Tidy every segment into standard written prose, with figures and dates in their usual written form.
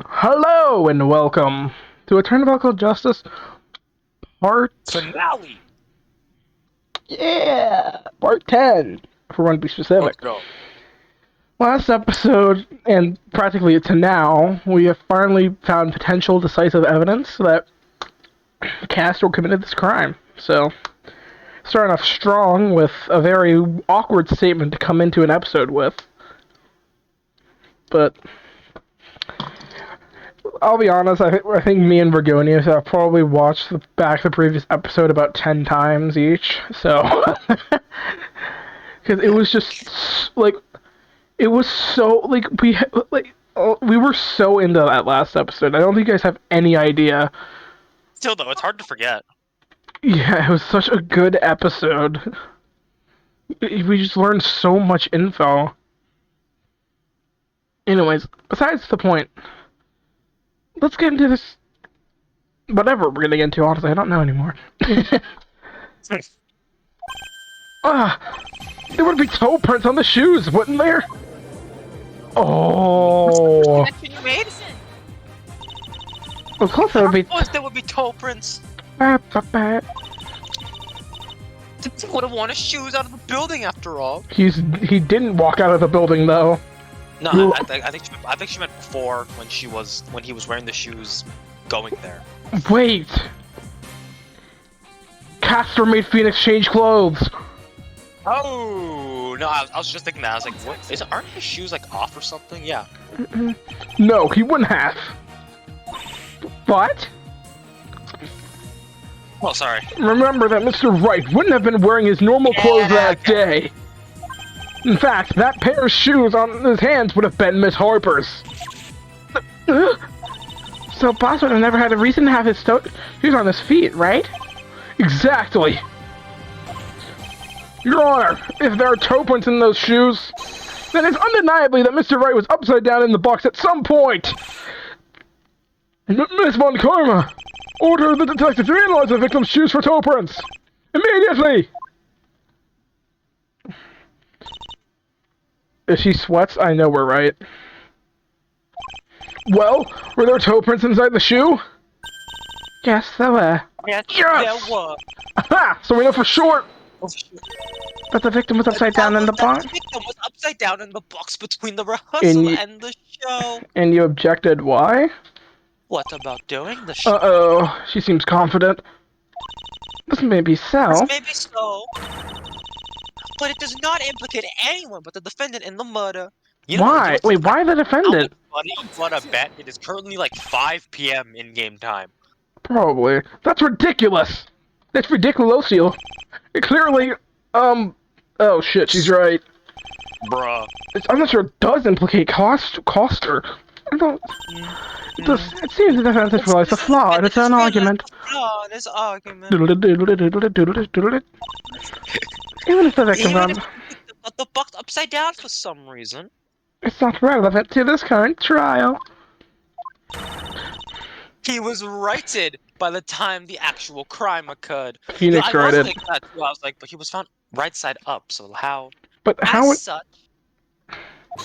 Hello and welcome to a Turnabout called Justice Part Finale! Part 10, if we're going to be Let's specific. go. Last episode, and practically to now, we have finally found potential decisive evidence that Castro committed this crime. So, starting off strong with a very awkward statement to come into an episode with. But I'll be honest, I think me and Vergonius have probably watched the previous episode about 10 times each, so... Because it was just, like, it was so, we were so into that last episode. I don't think you guys have any idea. Still, though, it's hard to forget. Yeah, it was such a good episode. We just learned so much info. Anyways, besides the point... Let's get into this. Whatever we're gonna get into, honestly, I don't know anymore. There would be toe prints on the shoes, wouldn't there? Oh. Connection you made? Of course, there would be. Of course, there would be toe prints. He They would have worn his shoes out of the building after all. He didn't walk out of the building though. No, I think she meant before when he was wearing the shoes going there. Wait. Castor made Phoenix change clothes. Oh no, I was just thinking that. I was like, what? Aren't his shoes like off or something? Yeah. No, he wouldn't have. What? Oh, sorry. Remember that Mr. Wright wouldn't have been wearing his normal clothes that day. In fact, that pair of shoes on his hands would have been Miss Harper's. So Boss would have never had a reason to have his shoes on his feet, right? Exactly. Your Honor, if there are toe prints in those shoes, then it's undeniably that Mr. Wright was upside down in the box at some point. Miss Von Karma, order the detective to analyze the victim's shoes for toe prints. Immediately! If she sweats, I know we're right. Well, were there toe prints inside the shoe? Yes, there were. Yes, Yes! there were. Aha! So we know for sure that the victim was upside down in the box. The victim was upside down in the box between the rehearsal and the show. And you objected why? What about doing the show? Uh-oh, she seems confident. This may be so. This may be so, but it does not implicate anyone but the defendant in the murder. Why? Wait, why the defendant? I'm gonna bet it is currently like 5 p.m. in game time. Probably. That's ridiculous! That's ridiculosio. It clearly, oh shit, she's right. Bruh. I'm not sure it does implicate Coster. I don't... It seems the defense realized a flaw in its own argument. Flaw in its argument. Even if the victim But the box upside down for some reason. it's not relevant to this current trial. He was righted by the time the actual crime occurred. Phoenix righted. I was like, but he was found right side up, so how? But how? As such, the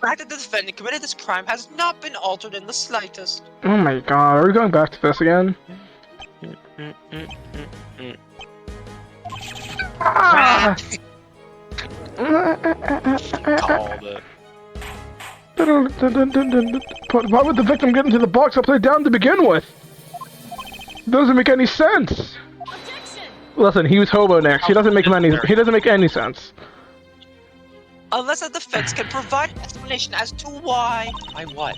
fact that the defendant committed this crime has not been altered in the slightest. Oh my god, are we going back to this again? Ah! Called it. But why would the victim get into the box upside down to begin with? It doesn't make any sense. Listen, he was hobo next. He doesn't make any sense. Unless the defense can provide an explanation as to why. Why what?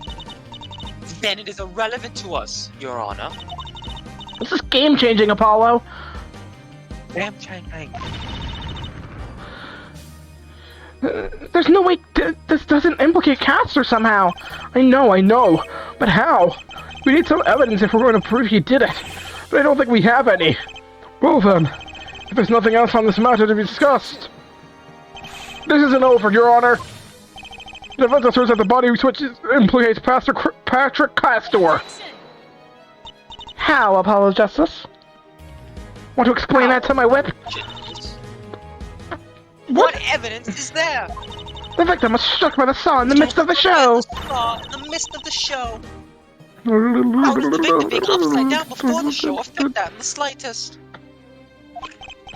Then it is irrelevant to us, Your Honor. This is game-changing, Apollo. Damn changing. There's no way this doesn't implicate Castor somehow. I know. But how? We need some evidence if we're going to prove he did it. But I don't think we have any. Well then, if there's nothing else on this matter to be discussed... This isn't over, Your Honor. The defense asserts that the body switch implicates Patrick Castor. How, Apollo Justice? Want to explain that to my whip? What evidence is there? The victim was struck by the saw in the midst of the show! In the midst of the show! How does the victim being upside down before the show affect that in the slightest?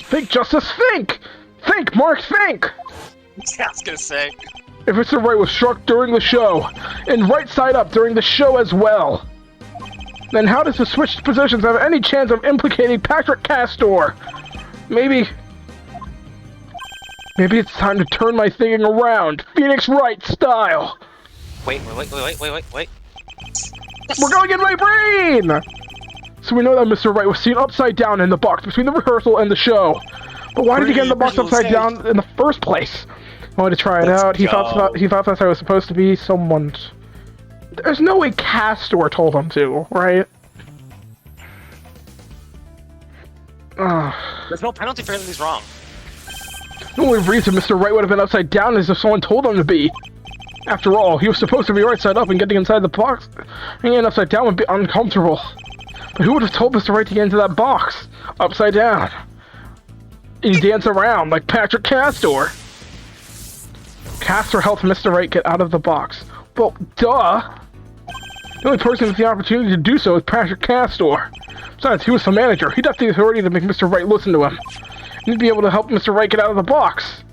Think, Justice, think! Think, Mark, think! Yeah, I was gonna say. If Mr. Wright was struck during the show, and right side up during the show as well, then how does the switched positions have any chance of implicating Patrick Castor? Maybe it's time to turn my thinking around, Phoenix Wright style! Wait. We're going in my brain! So we know that Mr. Wright was seen upside down in the box between the rehearsal and the show. But why did he get in the box upside down in the first place? I wanted to try it out. He thought that I was supposed to be someone. There's no way Castor told him to, right? There's no penalty for anything he's wrong. The only reason Mr. Wright would have been upside down is if someone told him to be. After all, he was supposed to be right side up, and getting inside the box and upside down would be uncomfortable. But who would have told Mr. Wright to get into that box upside down? And dance around like Patrick Castor. Castor helped Mr. Wright get out of the box. Well, duh! The only person with the opportunity to do so is Patrick Castor. Besides, he was the manager. He'd have the authority to make Mr. Wright listen to him. He'd be able to help Mr. Wright get out of the box.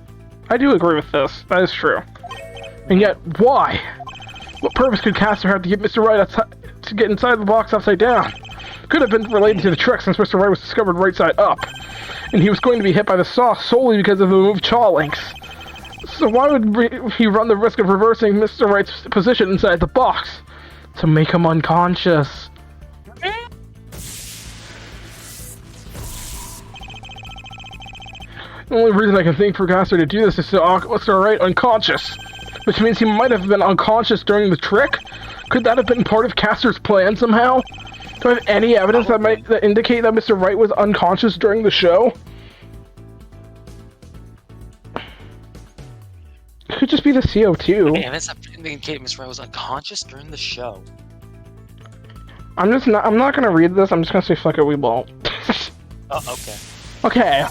I do agree with this. That is true. And yet, why? What purpose could Castor have to get Mr. Wright to get inside the box upside down? Could have been related to the trick since Mr. Wright was discovered right side up. And he was going to be hit by the saw solely because of the move Chaw Links. So why would he run the risk of reversing Mr. Wright's position inside the box? To make him unconscious. The only reason I can think for Castor to do this is to Mr. Wright unconscious. Which means he might have been unconscious during the trick? Could that have been part of Castor's plan somehow? Do I have any evidence that indicate that Mr. Wright was unconscious during the show? It could just be the CO2. Damn, it's indicating Mr. Wright was unconscious during the show. I'm not gonna read this, I'm just gonna say fuck it, we won't. Oh, okay. Okay.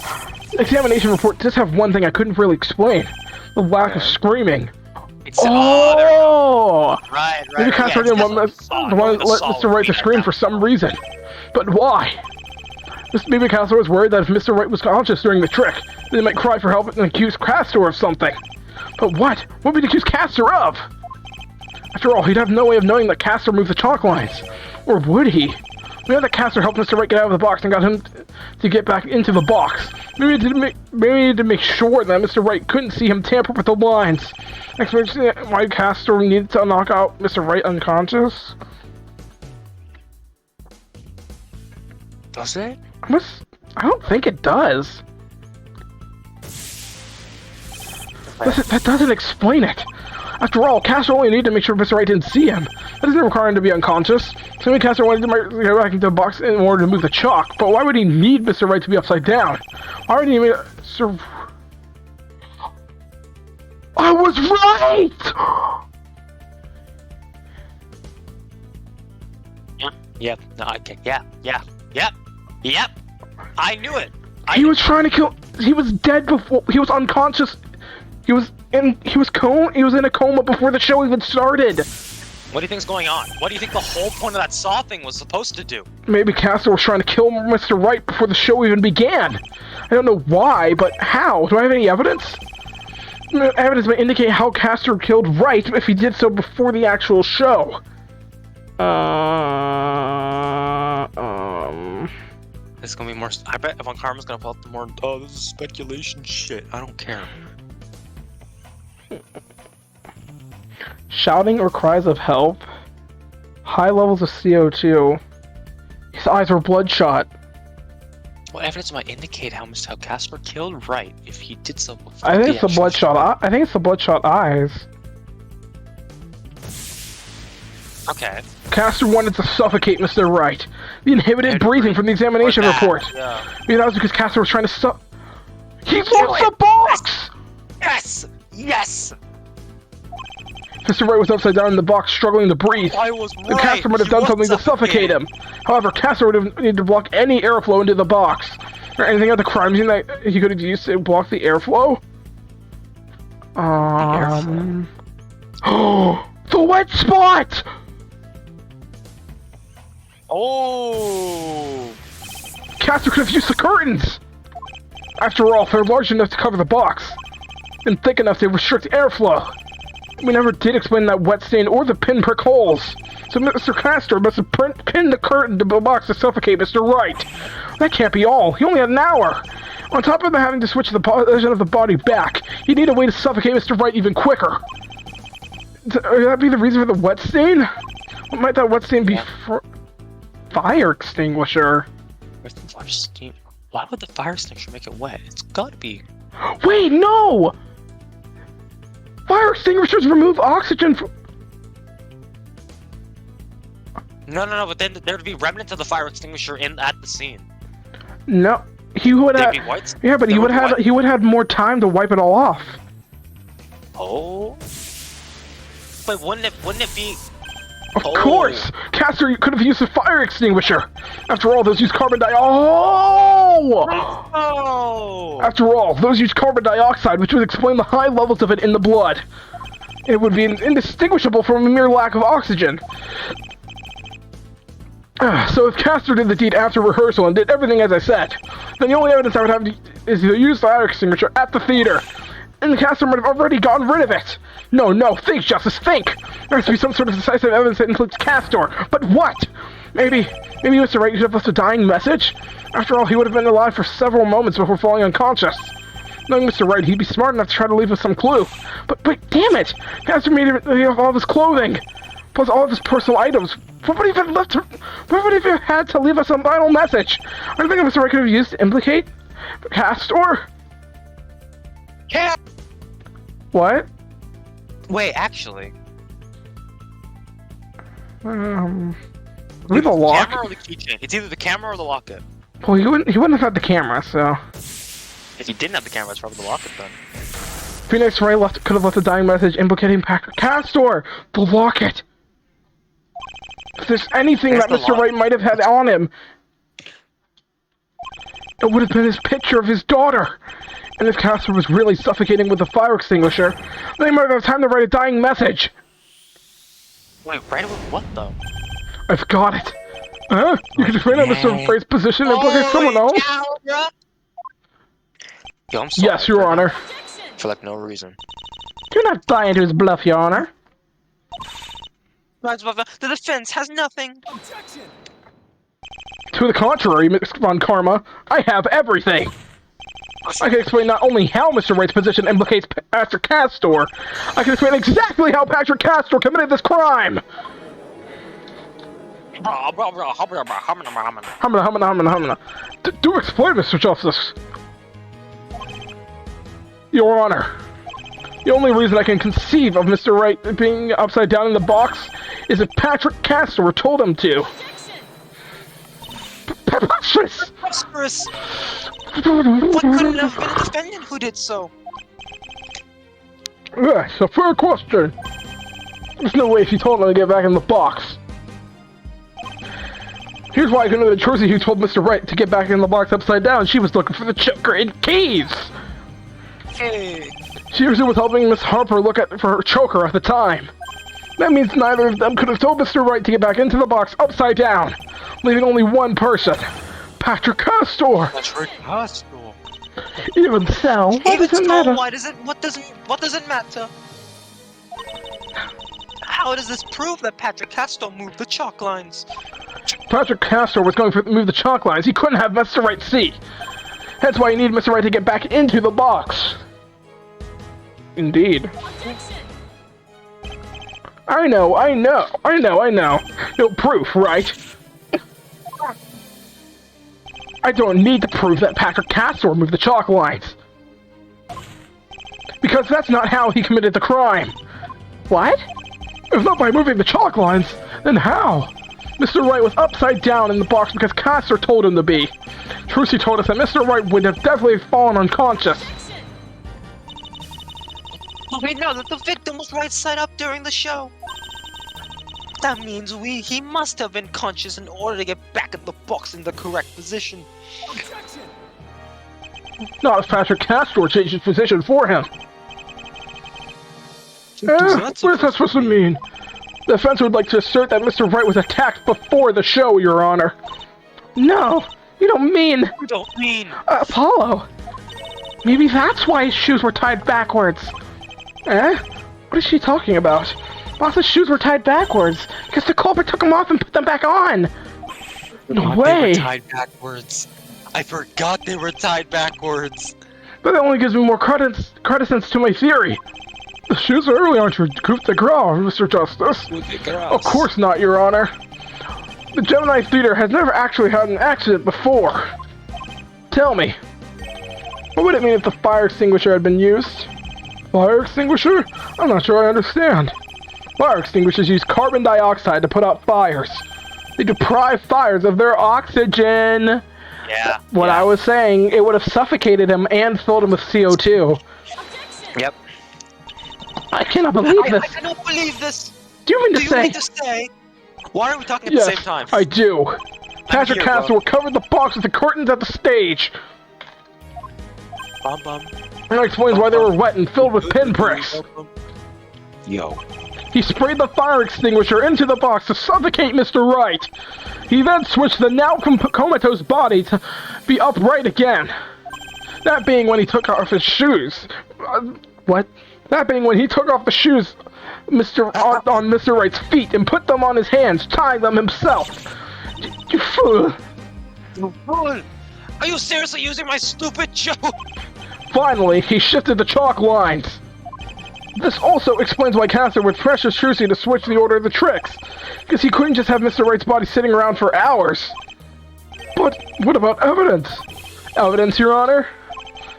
Examination report does have one thing I couldn't really explain. The lack of screaming. Oh! Right. Maybe Castor didn't want let Mr. Wright to scream for some reason. But why? Maybe Castor was worried that if Mr. Wright was conscious during the trick, they might cry for help and accuse Castor of something. But what? What would he accuse Castor of? After all, he'd have no way of knowing that Castor moved the chalk lines. Or would he? We know that Castor helped Mr. Wright get out of the box and got him to get back into the box. Maybe he did make sure that Mr. Wright couldn't see him tamper with the lines. Explanation why Castor needed to knock out Mr. Wright unconscious? Does it? I don't think it does. That doesn't explain it. After all, Castor only needed to make sure Mr. Wright didn't see him. That doesn't require him to be unconscious. So maybe Castor wanted to go back into the box in order to move the chalk. But why would he need Mr. Wright to be upside down? Why would he need I was right! Yep. No, okay. Yep. I knew it. He was trying to kill. He was dead before. He was unconscious. He was in a coma before the show even started. What do you think's going on? What do you think the whole point of that saw thing was supposed to do? Maybe Castor was trying to kill Mr. Wright before the show even began. I don't know why, but how? Do I have any evidence? Evidence may indicate how Castor killed Wright if he did so before the actual show. This is gonna be more. I bet Von Karma's gonna pull up the more. Oh, this is speculation shit. I don't care. Shouting or cries of help. High levels of CO2. His eyes were bloodshot. What evidence might indicate how Casper killed Wright if he did so before? I think it's the bloodshot. I think it's the bloodshot eyes. Okay. Castor wanted to suffocate Mr. Wright. The inhibited breathing from the examination report. Yeah. Maybe that was because Castor was trying to He left the box! Yes! Mr. Wright was upside down in the box, struggling to breathe. I was right. Castor would have done something to suffocate him. However, Castor would have needed to block any airflow into the box. Or anything at the crime scene that he could have used to block the airflow? Oh, the wet spot! Oh! Caster could have used the curtains! After all, they're large enough to cover the box, and thick enough to restrict airflow. We never did explain that wet stain or the pinprick holes, so Mr. Castor must have pinned the curtain to the box to suffocate Mr. Wright. That can't be all. He only had an hour. On top of having to switch the position of the body back, he'd need a way to suffocate Mr. Wright even quicker. Would that be the reason for the wet stain? What might that wet stain be for? Fire extinguisher. Where's the fire stain? Why would the fire extinguisher make it wet? It's gotta be. Wait, no! Fire extinguishers remove oxygen from... No, but then there'd be remnants of the fire extinguisher at the scene. No, he would have... Yeah, but he would have had more time to wipe it all off. Oh? But wouldn't it be... Of course! Castor could have used a fire extinguisher! After all, those use carbon dioxide. Oh! After all, those use carbon dioxide, which would explain the high levels of it in the blood. It would be indistinguishable from a mere lack of oxygen. So if Castor did the deed after rehearsal and did everything as I said, then the only evidence I would have is to use the fire extinguisher at the theater. And Castor might have already gotten rid of it. No, think, Justice, think! There has to be some sort of decisive evidence that includes Castor. But what? Maybe Mr. Wright could have left a dying message? After all, he would have been alive for several moments before falling unconscious. Knowing Mr. Wright, he'd be smart enough to try to leave us some clue. But damn it! Castor made all of his clothing, plus all of his personal items. What would he have had to leave us some final message? I think Mr. Wright could have used to implicate Castor. Yeah. What? Wait, actually. Maybe the lock. Camera or the keychain? It's either the camera or the locket. Well, he wouldn't have had the camera, so. If he didn't have the camera, it's probably the locket then. Phoenix Wright could have left a dying message implicating Castor. The locket. If there's anything that Mr. Wright might have had on him, it would have been his picture of his daughter. And if Castor was really suffocating with a fire extinguisher, then he might have time to write a dying message. Wait, write it with what, though? I've got it. Huh? You can explain how Mr. Wright's position implicates someone else? Yo, I'm sorry. Yes, Your Honor. For like no reason. Do not buy into his bluff, Your Honor. The defense has nothing. Objection. To the contrary, Miss Von Karma, I have everything. I can explain not only how Mr. Wright's position implicates Patrick Castor, I can explain exactly how Patrick Castor committed this crime! Do explain, Mr. Justice. Your Honor, the only reason I can conceive of Mr. Wright being upside down in the box is if Patrick Castor told him to. Preposterous! Preposterous! What couldn't have been a defendant who did so? Yes, a fair question. There's no way she told him to get back in the box. Here's why I know that Jersey who told Mr. Wright to get back in the box upside down. She was looking for the choker and keys. Hey. She was helping Miss Harper look for her choker at the time. That means neither of them could have told Mr. Wright to get back into the box upside down, leaving only one person, Patrick Castor. Patrick Castor. Even so, what does it matter? What does it matter? How does this prove that Patrick Castor moved the chalk lines? Patrick Castor was going to move the chalk lines. He couldn't have Mr. Wright see. That's why he needed Mr. Wright to get back into the box. Indeed. I know. No proof, right? I don't need to prove that Patrick Castor moved the chalk lines. Because that's not how he committed the crime. What? If not by moving the chalk lines, then how? Mr. Wright was upside down in the box because Castor told him to be. Trucy told us that Mr. Wright would have definitely fallen unconscious. But we know that the victim was right side up during the show. That means he must have been conscious in order to get back in the box in the correct position. Objection. Not if Patrick Castor changed his position for him. What's What is that supposed to mean? The defense would like to assert that Mr. Wright was attacked before the show, Your Honor. No, you don't mean... You don't mean... Apollo. Maybe that's why his shoes were tied backwards. Eh? What is she talking about? Boss's shoes were tied backwards, because the culprit took them off and put them back on. No way. They were tied backwards. I forgot they were tied backwards. But that only gives me more credence to my theory. The shoes really aren't your coup de grace, Mr. Justice. Of course not, Your Honor. The Gemini Theater has never actually had an accident before. Tell me, what would it mean if the fire extinguisher had been used? Fire extinguisher? I'm not sure I understand. Fire extinguishers use carbon dioxide to put out fires. They deprive fires of their oxygen. Yeah. What I was saying, it would have suffocated him and filled him with CO2. Yep. I cannot believe this. I cannot believe this. Do you mean to say... mean to say... Why are we talking at the same time? I do. Patrick Castle covered the box with the curtains at the stage. Bum bum. And that explains why they were wet and filled with pinpricks. Yo. He sprayed the fire extinguisher into the box to suffocate Mr. Wright. He then switched the now comatose body to be upright again. That being when he took off his shoes. What? That being when he took off the shoes on Mr. Wright's feet and put them on his hands, tying them himself. You fool. You fool! Are you seriously using my stupid joke? Finally, he shifted the chalk lines. This also explains why Castor would pressure Trucy to switch the order of the tricks, because he couldn't just have Mr. Wright's body sitting around for hours. But what about evidence? Evidence, Your Honor?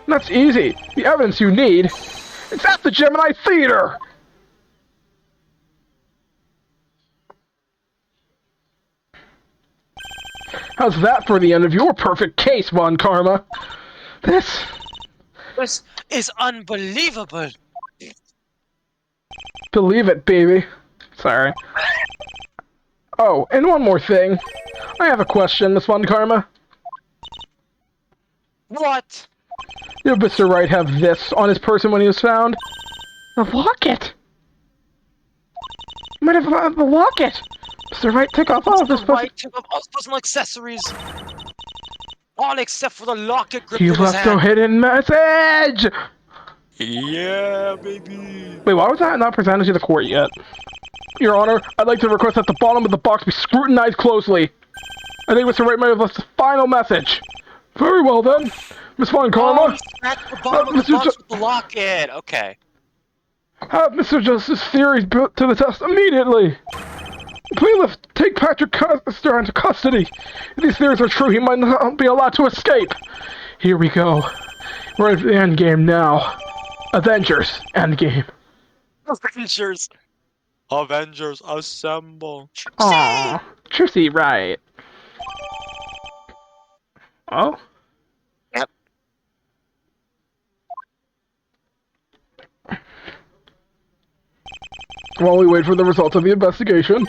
That's easy. The evidence you need, it's at the Gemini Theater! How's that for the end of your perfect case, Von Karma? This is unbelievable. Believe it, baby. Sorry. Oh, and one more thing. I have a question, Miss Von Karma. What? Did Mr. Wright have this on his person when he was found? The locket! He might have found the locket! Mr. Wright took off all of his personal accessories. All except for the locket grip. You left a hidden message! Yeah, baby. Wait, why was that not presented to the court yet? Your Honor, I'd like to request that the bottom of the box be scrutinized closely. I think Mr. Wright might have left a final message. Very well then, Miss Von Karma. At the bottom of the box with the locket. Okay. Have Mr. Justice's theories put to the test immediately. Plaintiff, take Patrick Castor into custody. If these theories are true, he might not be allowed to escape. Here we go. We're at the endgame now. Avengers Endgame. Avengers assemble. Aww. Trucy, right. Oh? Yep. While we wait for the results of the investigation,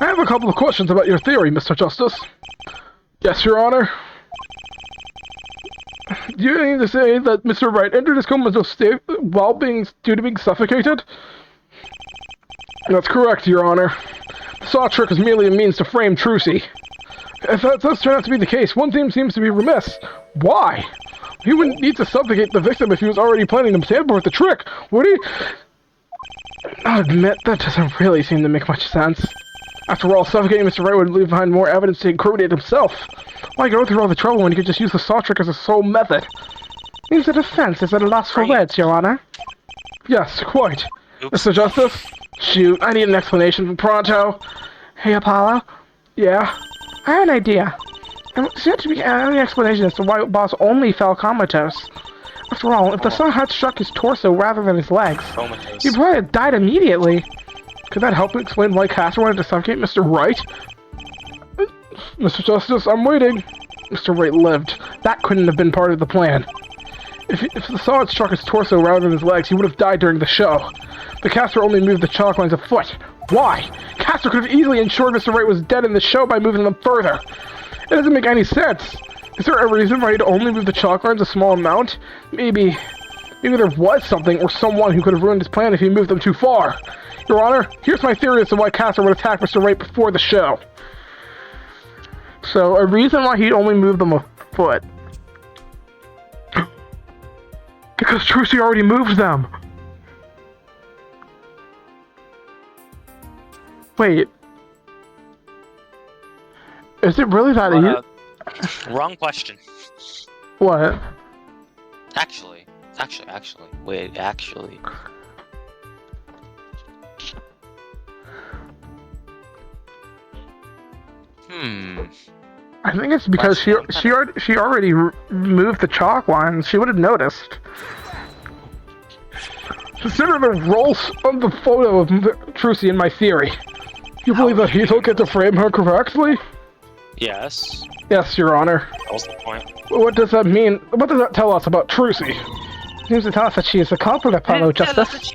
I have a couple of questions about your theory, Mr. Justice. Yes, Your Honor. Do you mean to say that Mr. Wright entered his comatose state while due to being suffocated? That's correct, Your Honor. The saw trick is merely a means to frame Trucy. If that does turn out to be the case, one thing seems to be remiss. Why? He wouldn't need to suffocate the victim if he was already planning to tamper the trick, would he? I'll admit, that doesn't really seem to make much sense. After all, suffocating Mr. Wright would leave behind more evidence to incriminate himself. Why go through all the trouble when he could just use the saw trick as a sole method? Means the defense is at a loss for words, Your Honor. Yes, quite. Oops. Mr. Justice? Shoot, I need an explanation from pronto. Hey, Apollo? Yeah? I have an idea. There seems to be any explanation as to why Boss only fell comatose. After all, if the saw had struck his torso rather than his legs, he probably had died immediately. Could that help explain why Castor wanted to suffocate Mr. Wright? Mr. Justice, I'm waiting. Mr. Wright lived. That couldn't have been part of the plan. If the saw had struck his torso rather than his legs, he would have died during the show. But Castor only moved the chalk lines a foot. Why? Castor could have easily ensured Mr. Wright was dead in the show by moving them further. It doesn't make any sense. Is there a reason why he'd only move the chalk lines a small amount? Maybe Maybe there was something or someone who could have ruined his plan if he moved them too far. Your Honor, here's my theory as to why Castor would attack Mr. Wright before the show. So, a reason why he only moved them a foot. Because Trucy already moved them! Wait. Is it really that easy? Wrong question. What? Actually. Wait, actually. I think it's because she already moved the chalk lines. She would have noticed. Consider the roles of the photo of Trucy in my theory. You believe that he took it to frame her correctly? Yes. Yes, Your Honor. That was the point. What does that mean? What does that tell us about Trucy? It seems to tell us that she is the culprit, Apollo Justice.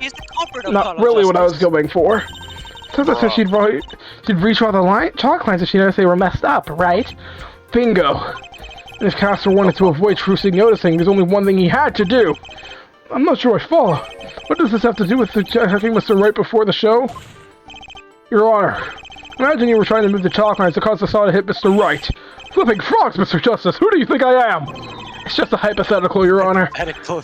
Not really what I was going for. So that said she'd reach all the chalk lines if she noticed they were messed up, right? Bingo. And if Castor wanted to avoid Trucy noticing, there's only one thing he had to do. I'm not sure I follow. What does this have to do with attacking Mr. Wright before the show? Your Honor, imagine you were trying to move the chalk lines to cause the saw to hit Mr. Wright. Flipping frogs, Mr. Justice, who do you think I am? It's just a hypothetical, Your Honor. Hypothetical.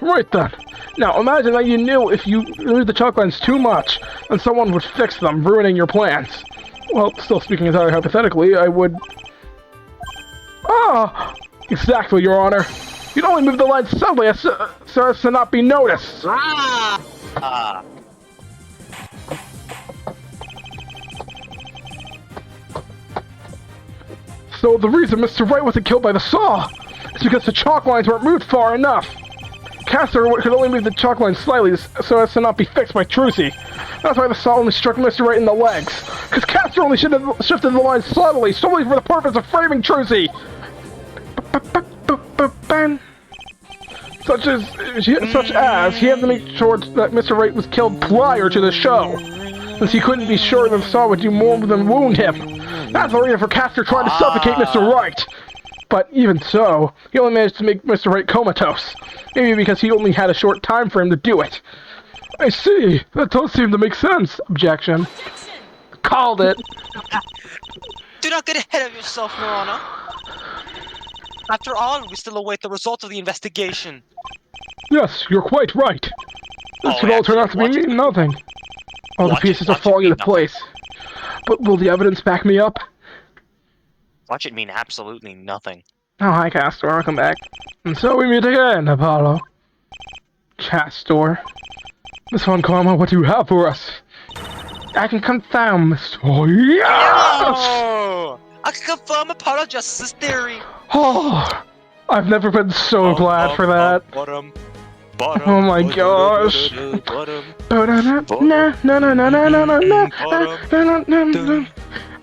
Right then. Now, imagine that you knew if you moved the chalk lines too much, then someone would fix them, ruining your plans. Well, still speaking entirely hypothetically, I would... Ah! Exactly, Your Honor. You'd only move the lines subtly so as to not be noticed. So the reason Mr. Wright wasn't killed by the saw is because the chalk lines weren't moved far enough. Castor could only move the chalk lines slightly so as to not be fixed by Trucy. That's why the saw only struck Mr. Wright in the legs. Because Castor only shifted the lines subtly, solely for the purpose of framing Trucy. Such as he had to make sure that Mr. Wright was killed prior to the show, since he couldn't be sure that the saw would do more than wound him. That's the reason for Castor trying to suffocate Mr. Wright. But even so, he only managed to make Mr. Wright comatose. Maybe because he only had a short time frame to do it. I see. That does seem to make sense. Objection. Called it. Do not get ahead of yourself, Your Honor. After all, we still await the result of the investigation. Yes, you're quite right. This could all turn out to be nothing. All the pieces are falling into place. But will the evidence back me up? Watch it mean absolutely nothing. Oh, hi, Castor. Welcome back. And so we meet again, Apollo. Castor. Miss Von Karma, what do you have for us? I can confirm, Mr. Oh, yes! Oh! I can confirm Apollo Justice's theory. Oh, I've never been so glad for that. Oh my gosh.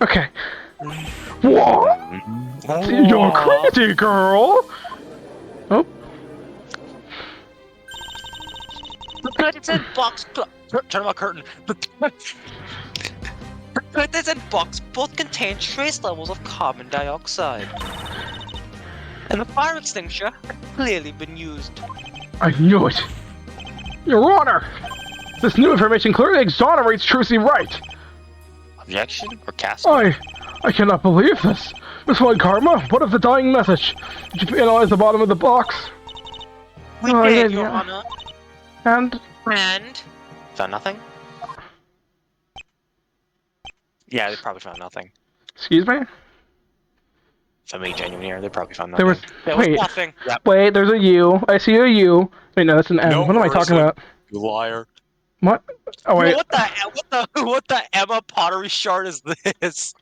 Okay. What? You're crazy, girl! Oh. The curtains and box... Turn my curtain. The curtains and box both contain trace levels of carbon dioxide. And the fire extinguisher had clearly been used. I knew it. Your Honor! This new information clearly exonerates Trucy Wright. Objection or Castor? I cannot believe this. Miss Von Karma, what of the dying message? Did you analyze the bottom of the box? We did, Your Honor. And? Found nothing? Yeah, they probably found nothing. Excuse me? If I'm being genuine here, they probably found nothing. There was nothing. Yep. Wait, there's a U. I see a U. Wait, no, that's an M. No, what am I talking about? You liar. What? Oh, wait. What the Emma pottery shard is this?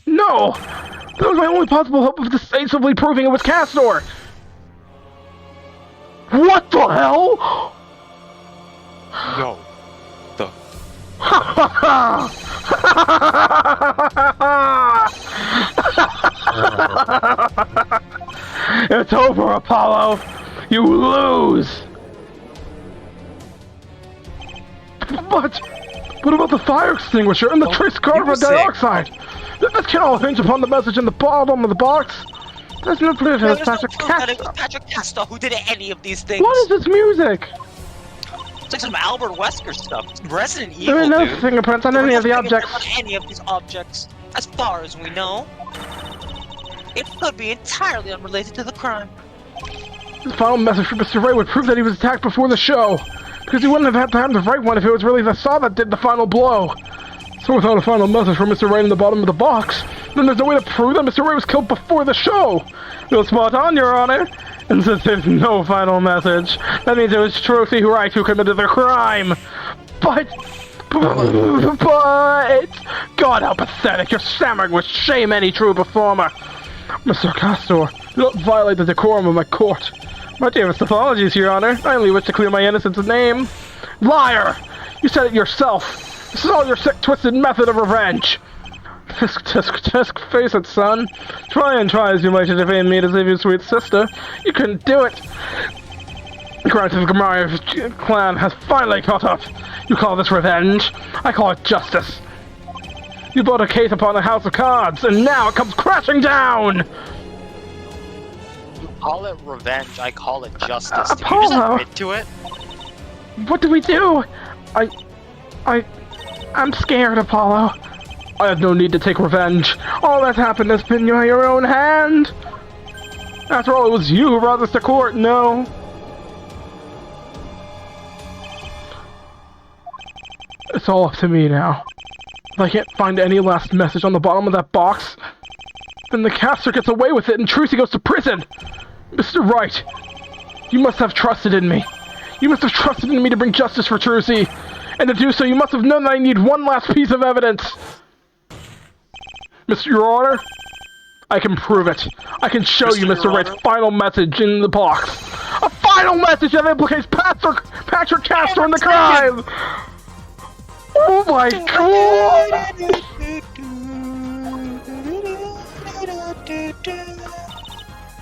No! That was my only possible hope of decisively proving it was Castor! What the hell? No. The... It's over, Apollo! You lose! But what about the fire extinguisher and the trace carbon dioxide? This can all hinge upon the message in the bottom of the box. There's no proof it was There's no Patrick proof that it was Castor. Patrick Castor who did any of these things. What is this music? It's like some Albert Wesker stuff. Resident Evil, There are no dude. fingerprints on any of the objects. On any of these objects, as far as we know. It could be entirely unrelated to the crime. The final message from Mr. Ray would prove that he was attacked before the show, because he wouldn't have had time to write one if it was really the saw that did the final blow. So without a final message from Mr. Ray in the bottom of the box, then there's no way to prove that Mr. Ray was killed before the show. You're spot on, Your Honor. And since there's no final message, that means it was Trophy Wright who committed the crime. But... God, how pathetic. You're stammering with shame, any true performer. Mr. Castor, do not violate the decorum of my court. My dearest apologies, Your Honor. I only wish to clear my innocent's name. Liar! You said it yourself. This is all your sick, twisted method of revenge. Tisk, face it, son. Try as you might to defame me to save your sweet sister. You couldn't do it. The crime of the Gamari clan has finally caught up. You call this revenge? I call it justice. You brought a case upon a house of cards, and now it comes crashing down! You call it revenge, I call it justice. Did you Apollo! just admit to it? What do we do? I'm scared, Apollo. I have no need to take revenge. All that's happened has been by your own hand. After all, it was you who brought us to court, no? It's all up to me now. If I can't find any last message on the bottom of that box, then the caster gets away with it and Trucy goes to prison. Mr. Wright, you must have trusted in me. You must have trusted in me to bring justice for Trucy. And to do so, you must have known that I need one last piece of evidence. Your Honor, I can prove it. I can show you Mr. Wright's final message in the box. A final message that implicates Patrick Castor in the crime! Oh my god!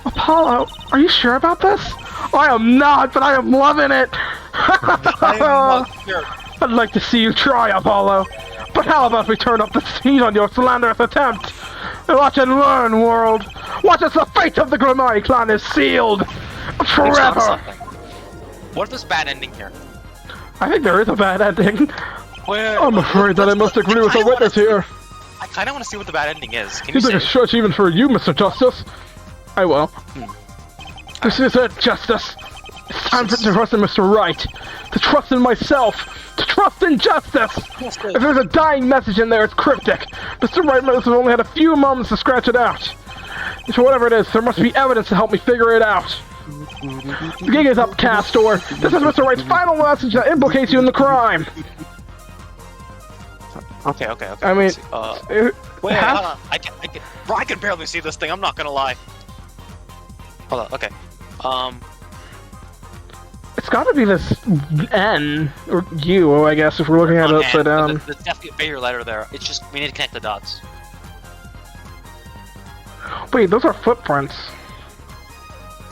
Apollo, are you sure about this? I am not, but I am loving it! I am not sure. I'd like to see you try, Apollo. But how about we turn up the heat on your slanderous attempt? Watch and learn, world! Watch as the fate of the Grimari clan is sealed! Forever! What if there's a bad ending here? I think there is a bad ending. I'm afraid that I must agree with the witness here. I kinda wanna see what the bad ending is. Can you Seems like a say? stretch even for you, Mr. Justice. I will. This is it, Justice. It's time to trust in Mr. Wright. To trust in myself. To trust in justice. If there's a dying message in there, it's cryptic. Mr. Wright must have only had a few moments to scratch it out. So whatever it is, there must be evidence to help me figure it out. The gig is up, Castor. This is Mr. Wright's final message that implicates you in the crime. Okay. I mean, wait, hold on. Bro, I can barely see this thing. I'm not gonna lie. Hold on. Okay. It's gotta be this N, or U, I guess, if we're looking at it upside down. There's definitely a bigger letter there. It's just, we need to connect the dots. Wait, those are footprints.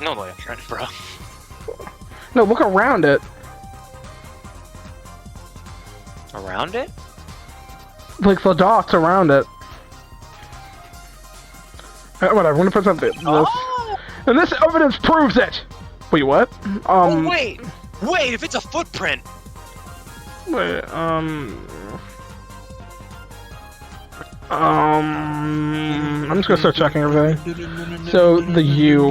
No way, I'm trying, bro. No, look around it. Around it? Like the dots around it. Whatever, I'm gonna put something. Oh! And this evidence proves it! Wait, what? Oh, wait! Wait, if it's a footprint! Wait, I'm just gonna start checking everything. So, the U.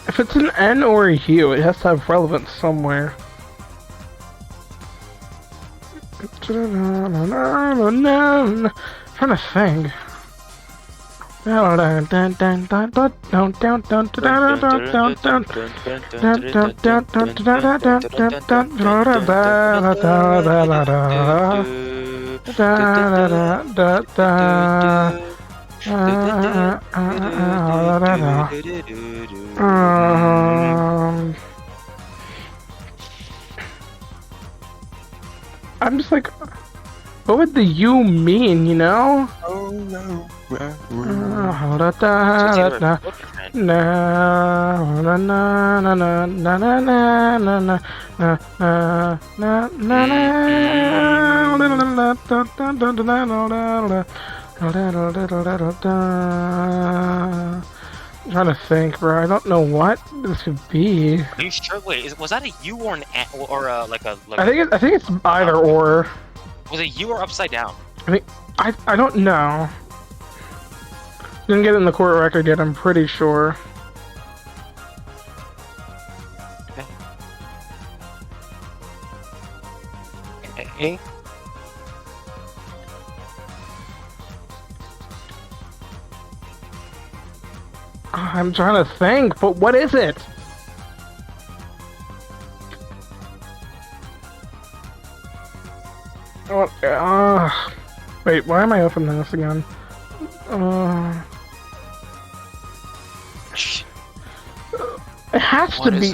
If it's an N or a U, it has to have relevance somewhere. I'm trying to think. I'm just like, what would the U mean, you know? Oh no. I'm trying to think, bro. I don't know what this could be. Are you sure? Wait, was that a U or an A, or like a? Like I think it's either or. Was it U or upside down? I don't know. Didn't get it in the court record yet. I'm pretty sure. Okay. I'm trying to think, but what is it? Wait, why am I opening this again? It has to be.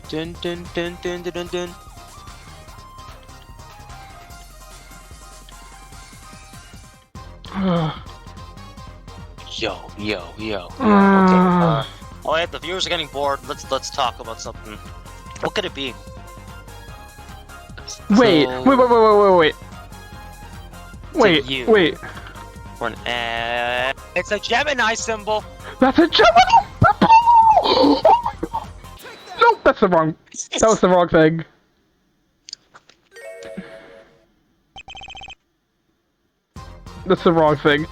Dun dun dun dun dun dun dun. Yo. Okay. Alright, the viewers are getting bored. Let's talk about something. What could it be? Wait. For an it's a Gemini symbol. That's a Gemini symbol. Nope, that's the wrong. That was the wrong thing. That's the wrong thing.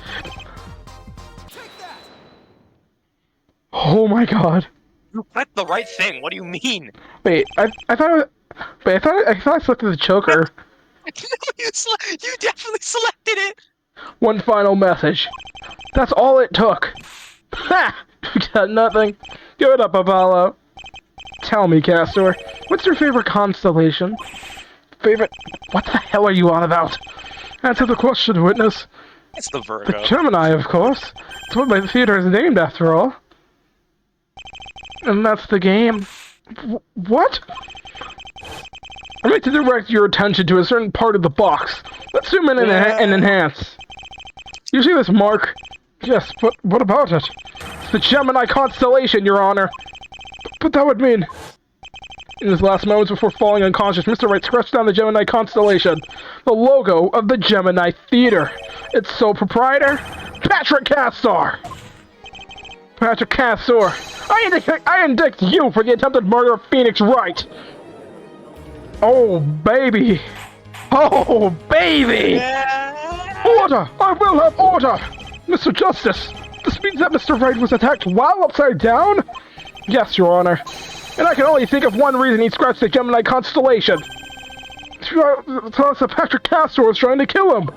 Oh my god. You clicked the right thing. What do you mean? Wait, I thought it was, wait, I thought I selected the choker. You definitely selected it. One final message. That's all it took. Ha! You got nothing. Give it up, Apollo. Tell me, Castor, what's your favorite constellation? Favorite? What the hell are you on about? Answer the question, witness. It's the Virgo. The Gemini, of course. It's what my theater is named after all. And that's the game. What? I'd like to direct your attention to a certain part of the box. Let's zoom in and enhance. You see this mark? Yes, but what about it? It's the Gemini constellation, Your Honor. But that would mean... In his last moments before falling unconscious, Mr. Wright scratched down the Gemini constellation, the logo of the Gemini Theater. Its sole proprietor, Patrick Castor. Patrick Castor, I indict you for the attempted murder of Phoenix Wright. Oh, baby. Oh, baby. Yeah. Order! I will have order! Mr. Justice, this means that Mr. Wright was attacked while upside down? Yes, Your Honor. And I can only think of one reason he scratched the Gemini constellation. So Patrick Castor was trying to kill him.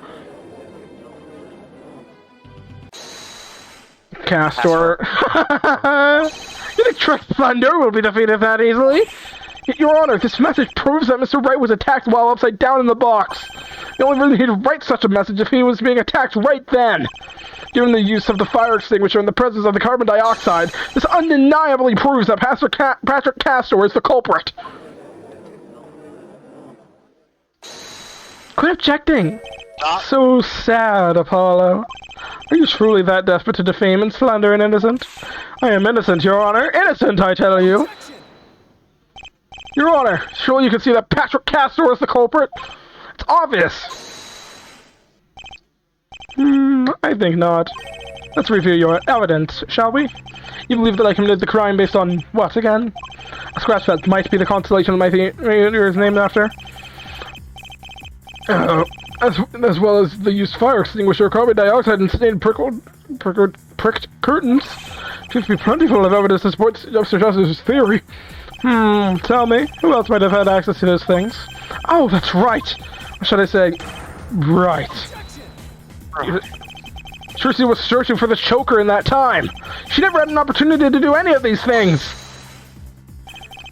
Castor. You think Trick Thunder will be defeated that easily? Your Honor, this message proves that Mr. Wright was attacked while upside down in the box. The only reason he'd write such a message if he was being attacked right then. Given the use of the fire extinguisher and the presence of the carbon dioxide, this undeniably proves that Patrick Castor is the culprit. Quit objecting. So sad, Apollo. Are you truly that desperate to defame and slander an innocent? I am innocent, Your Honor. Innocent, I tell you. Your Honor, surely you can see that Patrick Castor is the culprit? It's obvious. I think not. Let's review your evidence, shall we? You believe that I committed the crime based on what, again? A scratch that might be the constellation my theater is named after? As well as the used fire extinguisher, carbon dioxide, and stained pricked curtains. Seems to be plentiful of evidence to support Mr. Justice's theory. Tell me, who else might have had access to those things? Oh, that's right! Or should I say, right. Tracy was searching for the choker in that time. She never had an opportunity to do any of these things.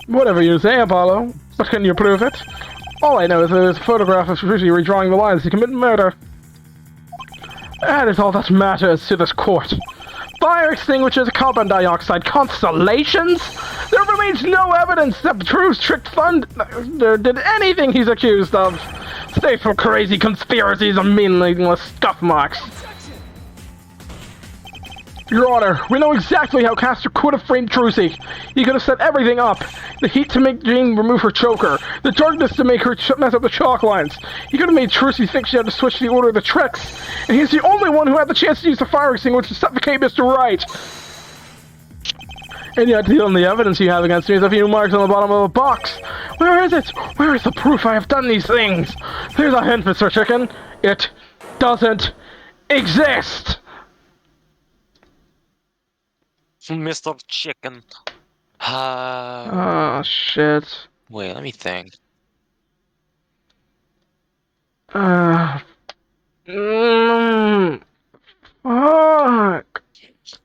Whatever you say, Apollo. But can you prove it? All I know is there's a photograph of Tracy redrawing the lines to commit murder. That is all that matters to this court. Fire extinguishers, carbon dioxide, constellations? There remains no evidence that Truce tricked Thunder did anything he's accused of. Stay from crazy conspiracies and meaningless scuff marks. Your Honor, we know exactly how Castor could have framed Trucy. He could have set everything up. The heat to make Jean remove her choker. The darkness to make her mess up the chalk lines. He could have made Trucy think she had to switch the order of the tricks. And he's the only one who had the chance to use the fire extinguisher to suffocate Mr. Wright. And yet the only evidence you have against me is a few marks on the bottom of a box. Where is it? Where is the proof I have done these things? Here's a hint, Mr. Chicken. It doesn't exist. Mr. Chicken. Oh, shit. Wait, let me think. Fuck.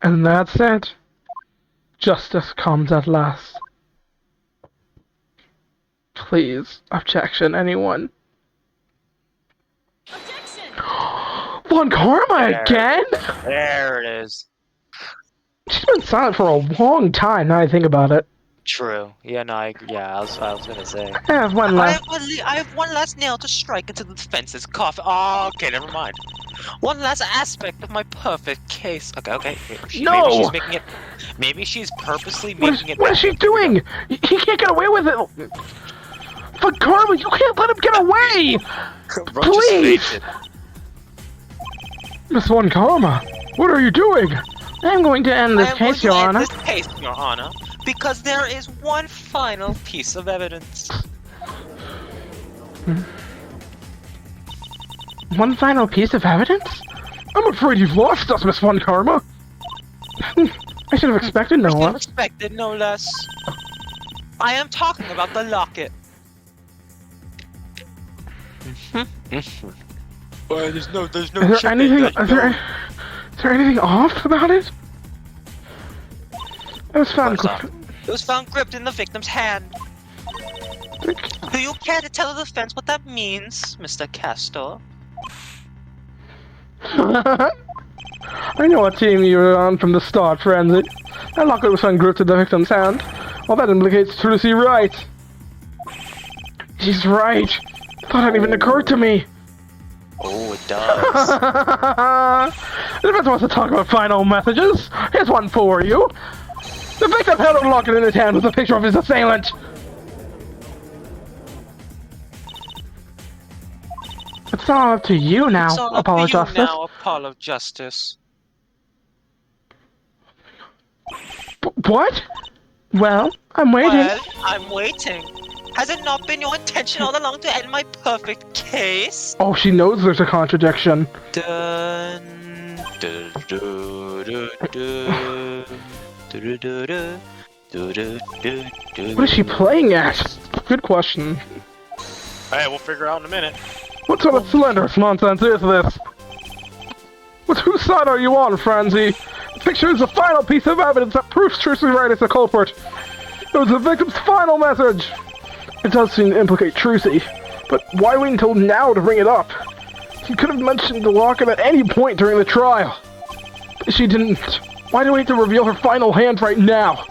And that's it. Justice comes at last. Please, objection, anyone? Objection! Von Karma again? There it is. She's been silent for a long time, now I think about it. True. Yeah, no, I agree. Yeah, I was gonna say. I have one last. I have one last nail to strike into the defense's coffin. Oh, okay, never mind. One last aspect of my perfect case. Okay. No! Maybe she's making it. Maybe she's purposely making it. What is she doing? He can't get away with it. Von Karma, you can't let him get away! Please! Miss Von Karma, what are you doing? I'm going to end this case, Your Honor. This case, Your Honor, because there is one final piece of evidence. One final piece of evidence? I'm afraid you've lost us, Miss Von Karma. I should have expected no less. Expected no less. I am talking about the locket. Well, there's no Is there anything off about it? It was found. It was found gripped in the victim's hand. Do you care to tell the defense what that means, Mr. Castor? I know what team you were on from the start, Frenzy. That locket was found gripped in the victim's hand. Well, that implicates Trucy Wright. She's right. Thought hadn't even occurred to me. Oh, it does. The defense wants to talk about final messages. Here's one for you. The victim held a locket in his hand with a picture of his assailant. It's all up to you now, Apollo Justice. Now, Apollo Justice. What? Well, I'm waiting. Well, I'm waiting. Has it not been your intention all along to end my perfect case? Oh, she knows there's a contradiction. Dun, du, du, du, du, du, du, du, du, du, du, What is she playing at? Good question. Hey, we'll figure out in a minute. What sort of slanderous nonsense is this? With whose side are you on, Franzi? The picture is the final piece of evidence that proves Trucy Wright is the culprit. It was the victim's final message. It does seem to implicate Trucy, but why wait until now to bring it up? She could have mentioned the locket at any point during the trial. But she didn't. Why do we have to reveal her final hand right now?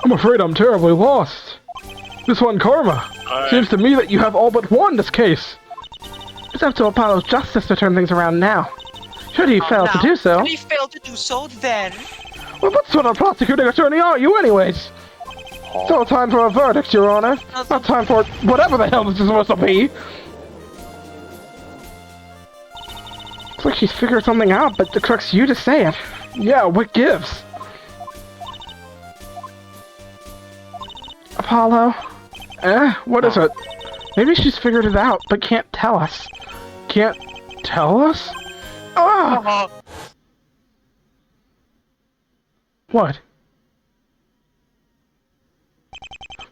I'm afraid I'm terribly lost. This one, Karma. Seems to me that you have all but won this case. It's up to Apollo's Justice to turn things around now. Should he fail to do so... Should he fail to do so, then... Well, what sort of prosecuting attorney are you anyways? It's all time for a verdict, Your Honor. Not time for whatever the hell this is supposed to be. It's like she's figured something out, but it tricks you to say it. Yeah, what gives? Apollo? What is it? Maybe she's figured it out, but can't tell us. Can't tell us? Ah! What?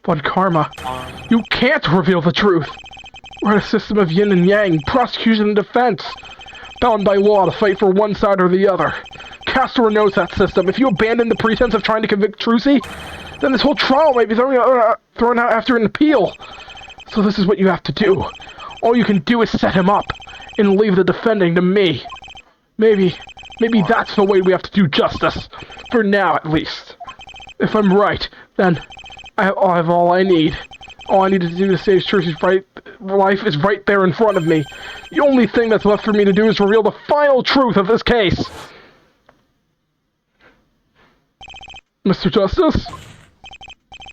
Von Karma, you can't reveal the truth! We're in a system of yin and yang, prosecution and defense, bound by law to fight for one side or the other. Castor knows that system. If you abandon the pretense of trying to convict Trucy, then this whole trial might be thrown out after an appeal. So this is what you have to do. All you can do is set him up, and leave the defending to me. Maybe that's the way we have to do justice. For now, at least. If I'm right, then I have all I need. All I need to do to save Trucy's life is right there in front of me. The only thing that's left for me to do is reveal the final truth of this case. Mr. Justice?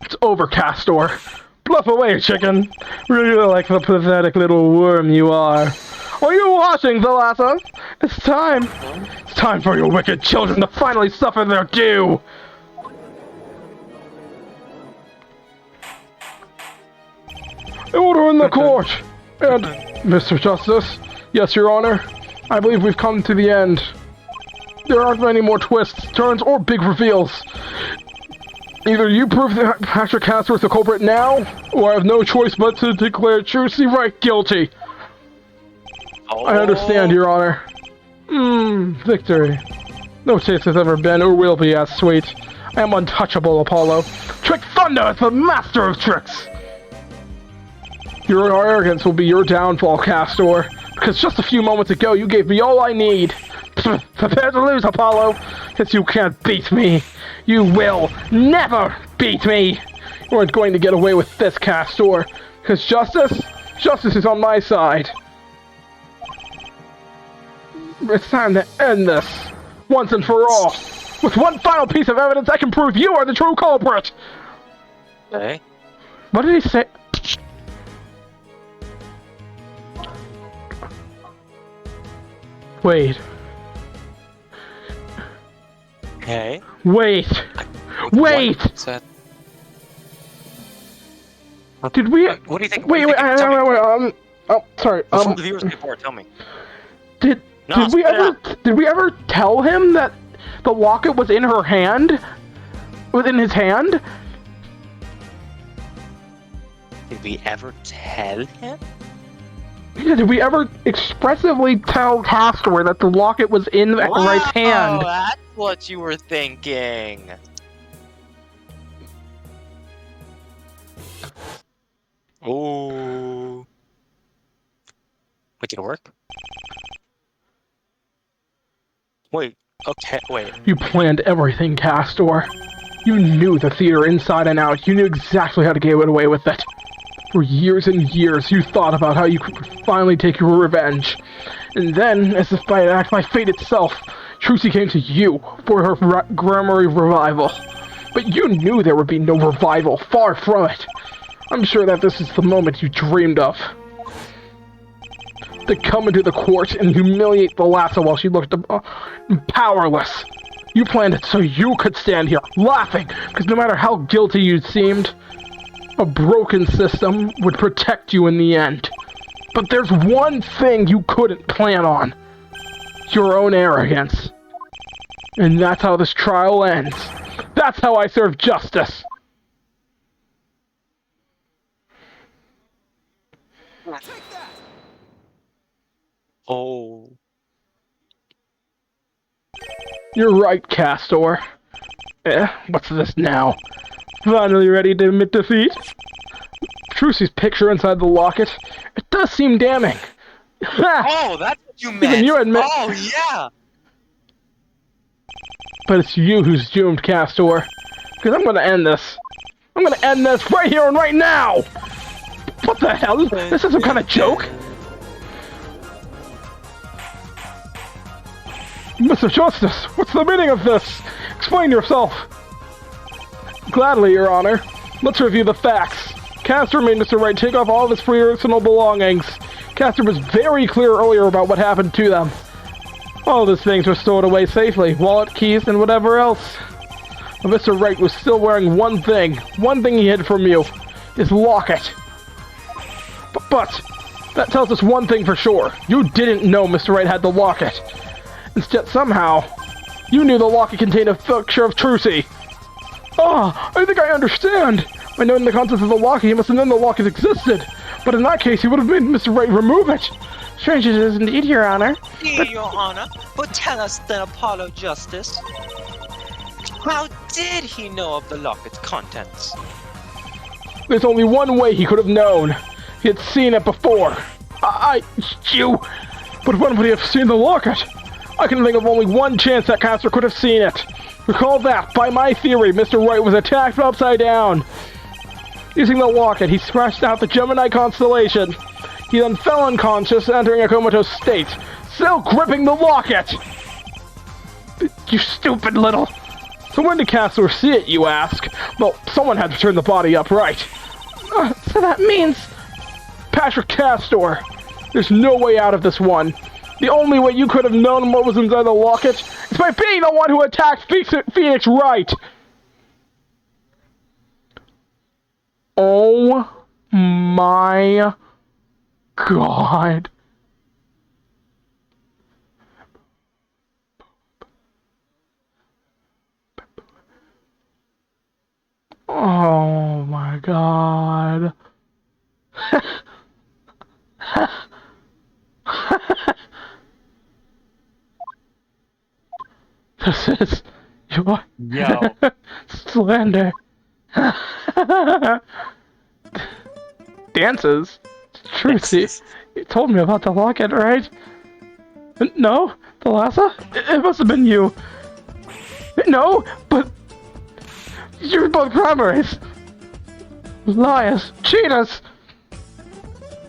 It's over, Castor. Bluff away, chicken. Really like the pathetic little worm you are. Are you watching, Thalassa? It's time. It's time for your wicked children to finally suffer their due. Order in the court! And, Mr. Justice, yes, Your Honor, I believe we've come to the end. There aren't many more twists, turns, or big reveals. Either you prove that Patrick Castor is the culprit now, or I have no choice but to declare Trucy Wright guilty. Oh. I understand, Your Honor. Victory. No taste has ever been or will be as sweet. I am untouchable, Apollo. Trick Thunder is the master of tricks! Your arrogance will be your downfall, Castor. Because just a few moments ago, you gave me all I need. Prepare to lose, Apollo, because you can't beat me. You will never beat me. You aren't going to get away with this, Castor. Because justice is on my side. It's time to end this, once and for all. With one final piece of evidence, I can prove you are the true culprit. Hey? What did he say? Wait. Okay. Wait! Wait! What's that? Did we? What do you think? Wait, wait, oh, sorry. From the viewers before, tell me. Did we ever tell him that the locket was in her hand? Within his hand? Did we ever tell him? Yeah, did we ever expressively tell Castor that the locket was in Wright's hand? Oh, that's what you were thinking. Oh. Wait, did it work? Wait, okay, wait. You planned everything, Castor. You knew the theater inside and out. You knew exactly how to get away with it. For years and years, you thought about how you could finally take your revenge. And then, as if by an act by fate itself, Trucy came to you for her Grammary revival. But you knew there would be no revival, far from it. I'm sure that this is the moment you dreamed of. To come into the court and humiliate Thalassa while she looked powerless. You planned it so you could stand here, laughing, because no matter how guilty you seemed, a broken system would protect you in the end. But there's one thing you couldn't plan on. Your own arrogance. And that's how this trial ends. That's how I serve justice. Oh. You're right, Castor. What's this now? Finally ready to admit defeat? Trucy's picture inside the locket. It does seem damning. Oh, that's what you meant. Even you admit. Oh, yeah. But it's you who's doomed, Castor. Because I'm gonna end this. I'm gonna end this right here and right now! What the hell? This is some kind of joke? Mr. Justice, what's the meaning of this? Explain yourself. Gladly, Your Honor. Let's review the facts. Castor made Mr. Wright take off all of his personal belongings. Castor was very clear earlier about what happened to them. All of his things were stored away safely. Wallet, keys, and whatever else. But Mr. Wright was still wearing one thing he hid from you. His locket. But that tells us one thing for sure. You didn't know Mr. Wright had the locket. Instead, somehow, you knew the locket contained a picture of Trucy. Ah, I think I understand. By knowing the contents of the locket, he must have known the locket existed. But in that case, he would have made Mr. Wright remove it. Strange it is indeed, Your Honor. Your Honor, but tell us then, Apollo Justice. How did he know of the locket's contents? There's only one way he could have known. He had seen it before. You... But when would he have seen the locket? I can think of only one chance that Castor could have seen it. Recall that, by my theory, Mr. Wright was attacked from upside down. Using the locket, he smashed out the Gemini constellation. He then fell unconscious, entering a comatose state, still gripping the locket! You stupid little... So when did Castor see it, you ask? Well, someone had to turn the body upright. So that means... Patrick Castor, there's no way out of this one. The only way you could have known what was inside the locket is by being the one who attacked Phoenix Wright! Oh my God. Oh my God. This is your slander. Dances? Trucy, you told me about the locket, right? No? The Lhasa? It must have been you. No, but... You're both grammars! Liars! Cheaters!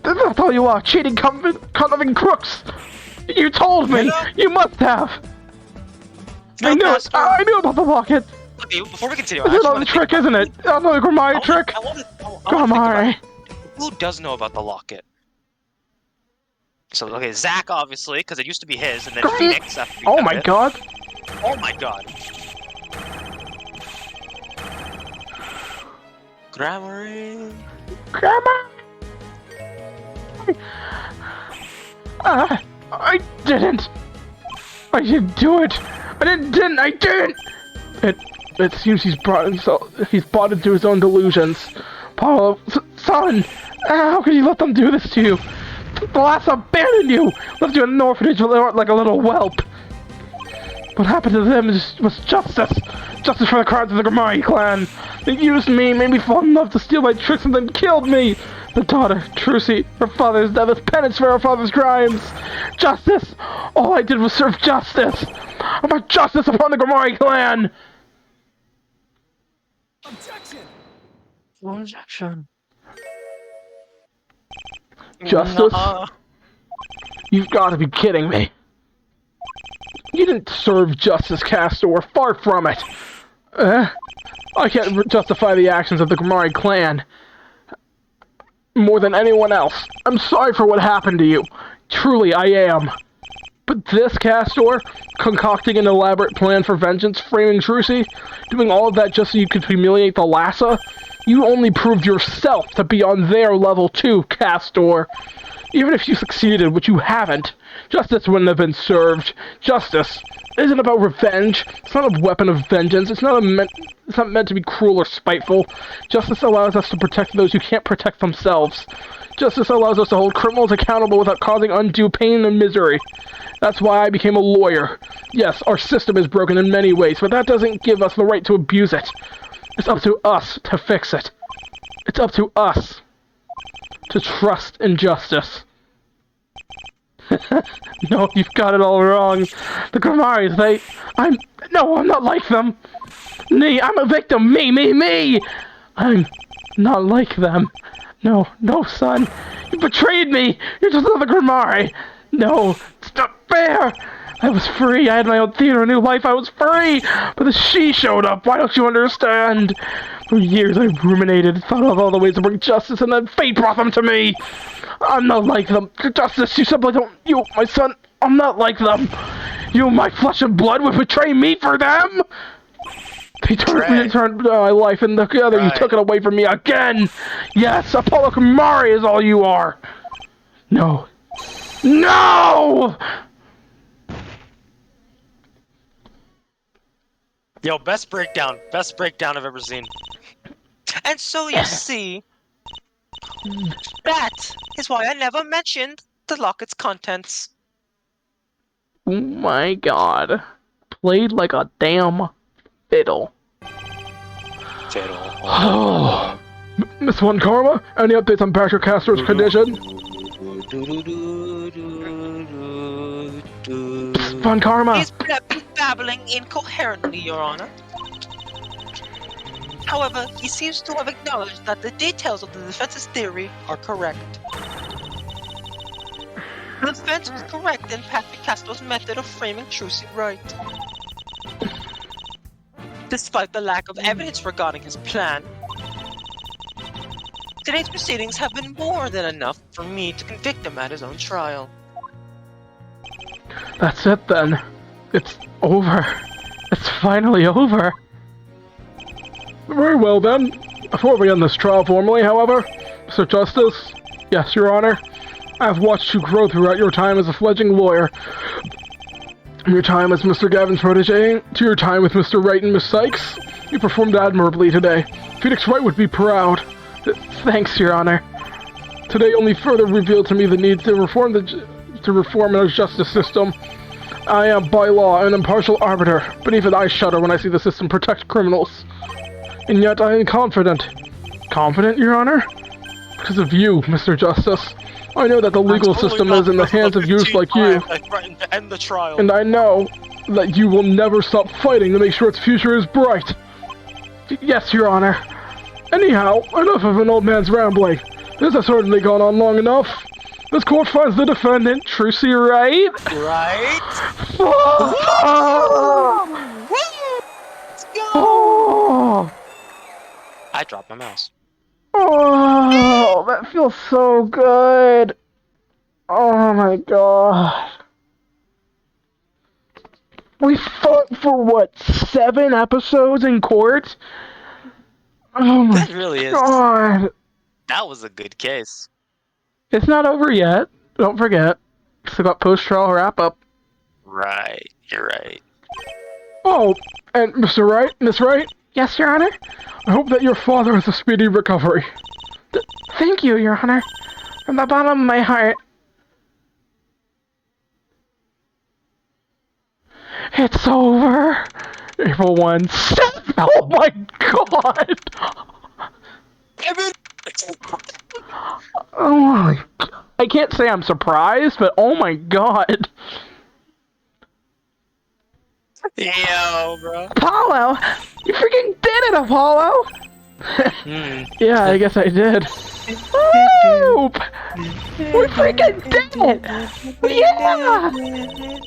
That's all you are! Cheating, cunning crooks! You told me! You must have! I knew about the locket! Okay, before we continue, It's another trick, isn't it? Another Gramari trick! Gramari! Who does know about the locket? So, okay, Zach, obviously, because it used to be his, and then Phoenix after we Oh my God! Oh my God! Grammarly. I didn't! I didn't do it! I didn't! It seems he's bought into his own delusions. Paulo, son! How could you let them do this to you? The last abandoned you! Left you in an orphanage like a little whelp! What happened to them was justice! Justice for the crimes of the Gramari clan! They used me, made me fall in love to steal my tricks, and then killed me! The daughter, Trucy, her father's death is penance for her father's crimes! Justice! All I did was serve justice! I want justice upon the Gramari clan! Objection! Justice? No. You've got to be kidding me. You didn't serve justice, Castor. Far from it. I can't justify the actions of the Gramari clan more than anyone else. I'm sorry for what happened to you. Truly, I am. But this, Castor, concocting an elaborate plan for vengeance, framing Trucy, doing all of that just so you could humiliate the Lhasa, you only proved yourself to be on their level too, Castor. Even if you succeeded, which you haven't, justice wouldn't have been served. Justice isn't about revenge. It's not a weapon of vengeance. It's not meant to be cruel or spiteful. Justice allows us to protect those who can't protect themselves. Justice allows us to hold criminals accountable without causing undue pain and misery. That's why I became a lawyer. Yes, our system is broken in many ways, but that doesn't give us the right to abuse it. It's up to us to fix it. It's up to us to trust in justice. No, you've got it all wrong. The Gramaris, I'm not like them. Me, I'm a victim. Me. I'm not like them. No, son. You betrayed me. You're just another Gramari. No, it's not fair. I was free. I had my own theater, a new life. I was free. But the she showed up. Why don't you understand? For years I ruminated, thought of all the ways to bring justice, and then fate brought them to me. I'm not like them. Justice, you simply don't... You, my son, I'm not like them. You, my flesh and blood, would betray me for them? They turned my life, and together you took it away from me again. Yes, Apollo Kamari is all you are. No. Yo, best breakdown I've ever seen. And so you see, that is why I never mentioned the locket's contents. Oh my God. Played like a damn fiddle. Oh. Miss One Karma, any updates on Patrick Castor's condition? Von Karma! He's babbling incoherently, Your Honor. However, he seems to have acknowledged that the details of the defense's theory are correct. The defense was correct in Patrick Castro's method of framing Trucy right. Despite the lack of evidence regarding his plan, today's proceedings have been more than enough for me to convict him at his own trial. That's it then. It's over. It's finally over. Very well then. Before we end this trial formally, however, Mr. Justice, yes, Your Honor, I have watched you grow throughout your time as a fledgling lawyer. From your time as Mr. Gavin's protege, to your time with Mr. Wright and Miss Sykes, you performed admirably today. Phoenix Wright would be proud. Thanks, Your Honor. Today only further revealed to me the need to reform our justice system. I am, by law, an impartial arbiter, but even I shudder when I see the system protect criminals. And yet I am confident. Confident, Your Honor? Because of you, Mr. Justice. I know that the legal system is in the hands of youths like you. To end the trial. And I know that you will never stop fighting to make sure its future is bright. Yes, Your Honor. Anyhow, enough of an old man's rambling. This has certainly gone on long enough. This court finds the defendant, Trucy Wright. Right? Let's go! I dropped my mouse. Oh, that feels so good. Oh my god. We fought for what, 7 episodes in court? Oh my That really is. god. That was a good case. It's not over yet. Don't forget. Still got post-trial wrap-up. Right. You're right. Oh, and Mr. Wright, Miss Wright? Yes, Your Honor? I hope that your father has a speedy recovery. Thank you, Your Honor. From the bottom of my heart. It's over. April 1. Oh my god! Oh my god. I can't say I'm surprised, but oh my god. Yo, bro. Apollo! You freaking did it, Apollo! Yeah, I guess I did. Woo! We freaking did it! Yeah!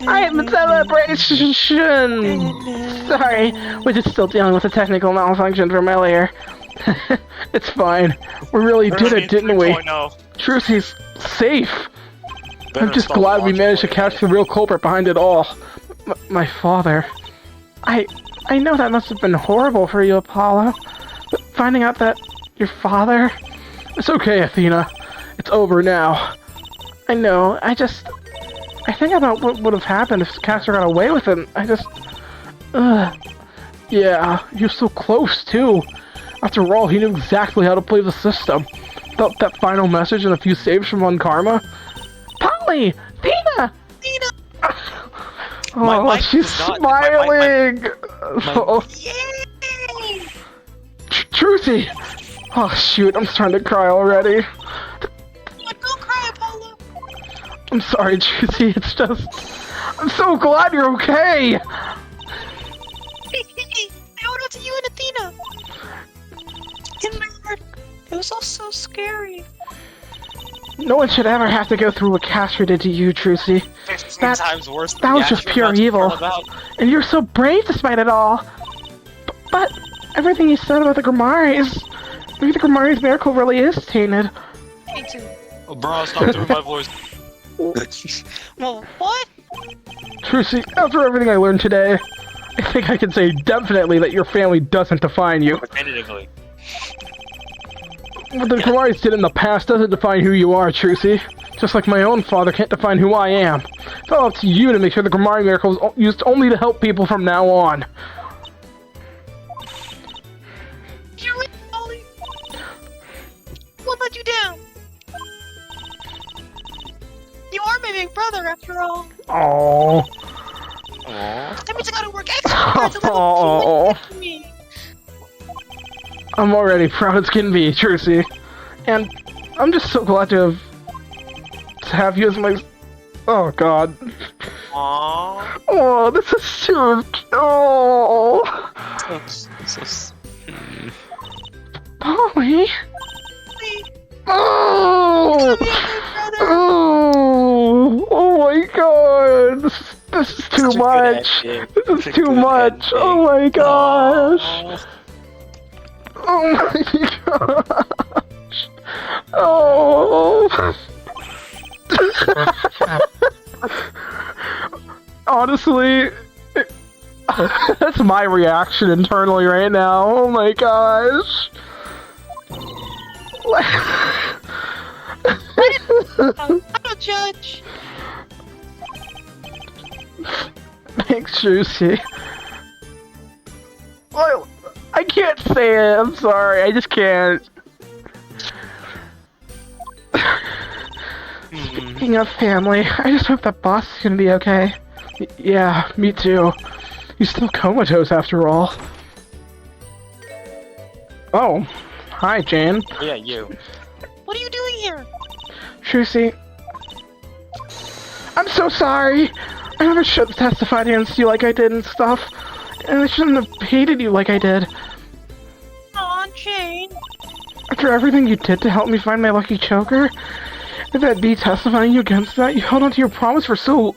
I am in celebration! Sorry, we're just still dealing with a technical malfunction from earlier. It's fine. We really did it, didn't we? Trucy's safe. I'm just glad we managed to catch the real culprit behind it all. My father. I know that must have been horrible for you, Apollo. But finding out that your father... It's okay, Athena. It's over now. I know, I think about what would have happened if Castor got away with it. Yeah, you're so close, too. After all, he knew exactly how to play the system. That final message and a few saves from Von Karma. Polly! Tina! Tina! Oh, she's smiling! Trucy! Oh shoot, I'm starting to cry already. Don't cry, Apollo! I'm sorry, Trucy, it's just... I'm so glad you're okay! I owed it to you and Athena! In my heart, it was all so scary. No one should ever have to go through what Castor did to you, Trucy. 15 times worse than that was just pure evil. And you're so brave despite it all. But everything you said about the Grimoires... Maybe the Grimoires miracle really is tainted. Oh, bro, stop doing my voice. Well, what? Trucy, after everything I learned today, I think I can say definitely that your family doesn't define you. Definitively. What the Grimoires did in the past doesn't define who you are, Trucy. Just like my own father can't define who I am. It's all up to you to make sure the Grimoire miracle is used only to help people from now on. You're right, Ollie. What let you down? You are my big brother, after all. Aww. That means I gotta work extra hard to live up to me. I'm already proud as can be, Trucy. And I'm just so glad to have you as my... Oh, God. Aww. Oh, this is so... Oh... Hmm. Polly? Wait, Oh! come here, my brother. Oh! Oh my god! This is too Such a good much! ending. This Such is a too good much! ending. Oh my gosh! Aww. Oh my gosh! Oh! Honestly, that's my reaction internally right now. Oh my gosh! I don't judge. Thanks, Juicy. Well, I can't say it. I'm sorry. I just can't. Speaking of family, I just hope that boss is gonna be okay. Yeah, me too. He's still comatose after all. Oh, hi, Jane. Yeah, you. What are you doing here? Trucy, I'm so sorry. I never should have testified against you like I did and stuff. And I shouldn't have hated you like I did. Aw, Jane. After everything you did to help me find my lucky choker, and that be testifying you against that, you held on to your promise for so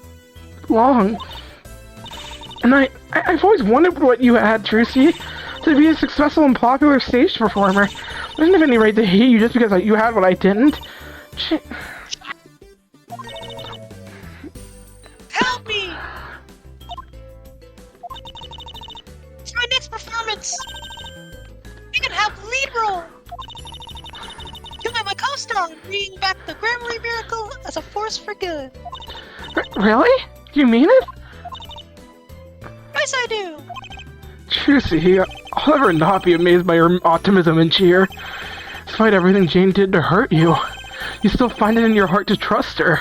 long. And I've always wondered what you had, Trucy, to be a successful and popular stage performer. I didn't have any right to hate you just because you had what I didn't. Help me! It's my next performance! You can have the lead role! You'll be my co-star, bringing back the Grammary Miracle as a force for good. Really? You mean it? Yes, I do! Trucy, I'll never not be amazed by your optimism and cheer. Despite everything Jane did to hurt you, you still find it in your heart to trust her.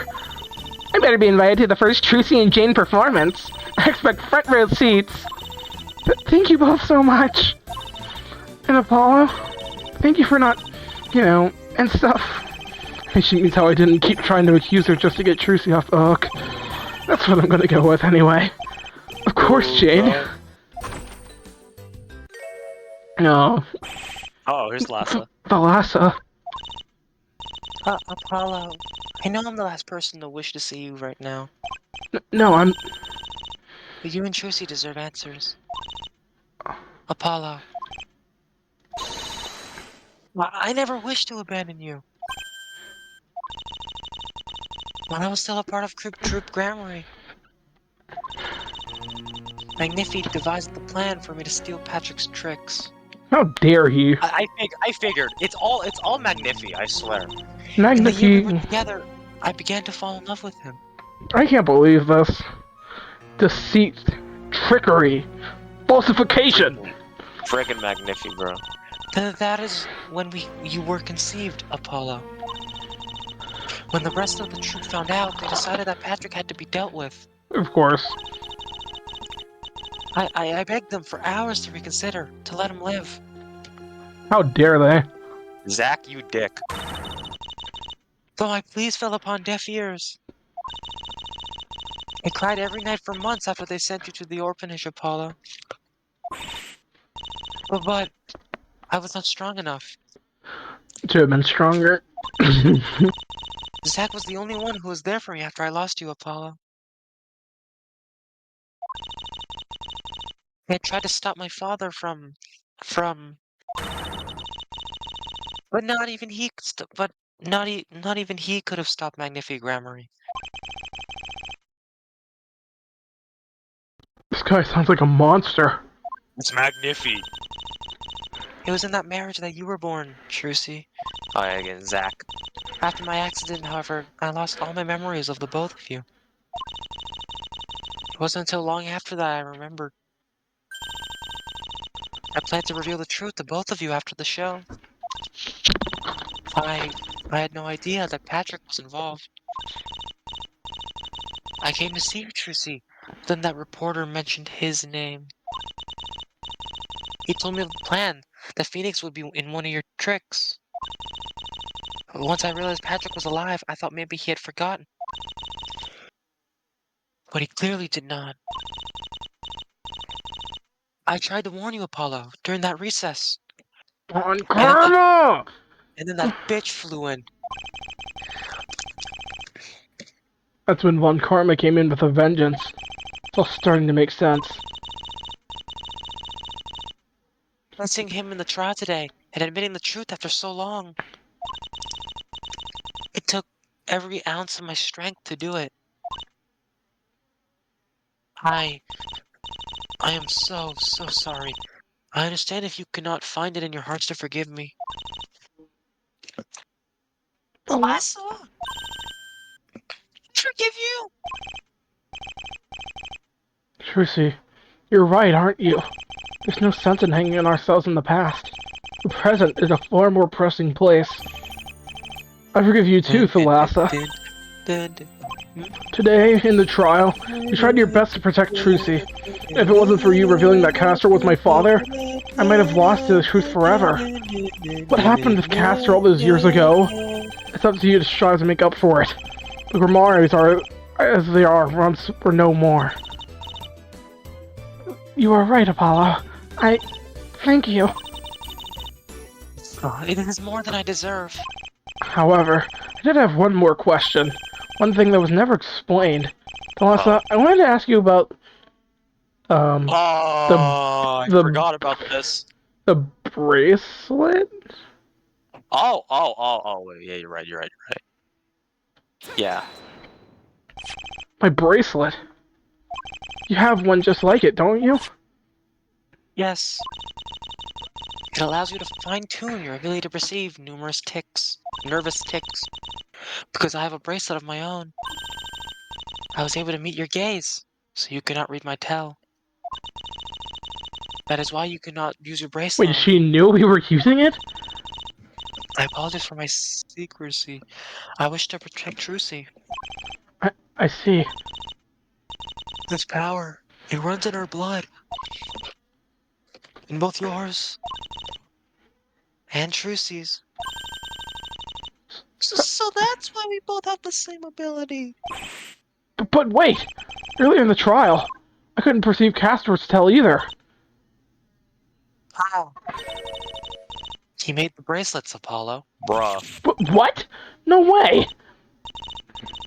I better be invited to the first Trucy and Jane performance. I expect front row seats. Thank you both so much. And Apollo, thank you for not, and stuff. And she means how I didn't keep trying to accuse her just to get Trucy off the hook. That's what I'm gonna go with anyway. Of course, Jane. No. Oh, here's Lassa. Thalassa. Apollo, I know I'm the last person to wish to see you right now. No, But you and Trucy deserve answers. Apollo. I never wished to abandon you. When I was still a part of Troop Grammary, Magnifi devised the plan for me to steal Patrick's tricks. How dare he? I figured. It's all Magnifi, I swear. In the year we were Magnifi. together, I began to fall in love with him. I can't believe this. Deceit. Trickery. Falsification. Friggin' Magnifi, bro. That is when you were conceived, Apollo. When the rest of the troop found out, they decided that Patrick had to be dealt with. Of course. I begged them for hours to reconsider, to let him live. How dare they? Zach, you dick. Though my pleas fell upon deaf ears. I cried every night for months after they sent you to the orphanage, Apollo. But I was not strong enough. To have been stronger. Zach was the only one who was there for me after I lost you, Apollo. I tried to stop my father from... But not even he not even he could have stopped Magnifi Grammary. This guy sounds like a monster. It's Magnifi. It was in that marriage that you were born, Trucy. Oh, yeah, again, Zach. After my accident, however, I lost all my memories of the both of you. It wasn't until long after that I remembered. I planned to reveal the truth to both of you after the show. I had no idea that Patrick was involved. I came to see you, Trucy. Then that reporter mentioned his name. He told me of the plan, that Phoenix would be in one of your tricks. Once I realized Patrick was alive, I thought maybe he had forgotten. But he clearly did not. I tried to warn you, Apollo, during that recess. On And then that, karma! and then that bitch flew in. That's when Von Karma came in with a vengeance. It's all starting to make sense. Facing him in the trial today and admitting the truth after so long. It took every ounce of my strength to do it. I am so sorry. I understand if you cannot find it in your hearts to forgive me. Lhasa, forgive you. Trucy, you're right, aren't you? There's no sense in hanging on ourselves in the past. The present is a far more pressing place. I forgive you too, Thalassa. Today, in the trial, you tried your best to protect Trucy. If it wasn't for you revealing that Castor was my father, I might have lost the truth forever. What happened with Castor all those years ago? It's up to you to strive to make up for it. The Grimoires are as they are once were no more. You are right, Apollo. Thank you. It is more than I deserve. However, I did have one more question. One thing that was never explained. Thalassa, I wanted to ask you about, I the forgot about this. the bracelet? Wait, yeah, you're right. Yeah. My bracelet? You have one just like it, don't you? Yes. It allows you to fine-tune your ability to perceive nervous ticks. Because I have a bracelet of my own. I was able to meet your gaze, so you could not read my tell. That is why you could not use your bracelet Wait, on she me. knew we were using it? I apologize for my secrecy. I wish to protect Trucy. I see. This power, it runs in her blood. In both yours and Trucy's. So that's why we both have the same ability. But wait! Earlier in the trial, I couldn't perceive Castor's tell either. How? He made the bracelets, Apollo. Bruh. But what? No way!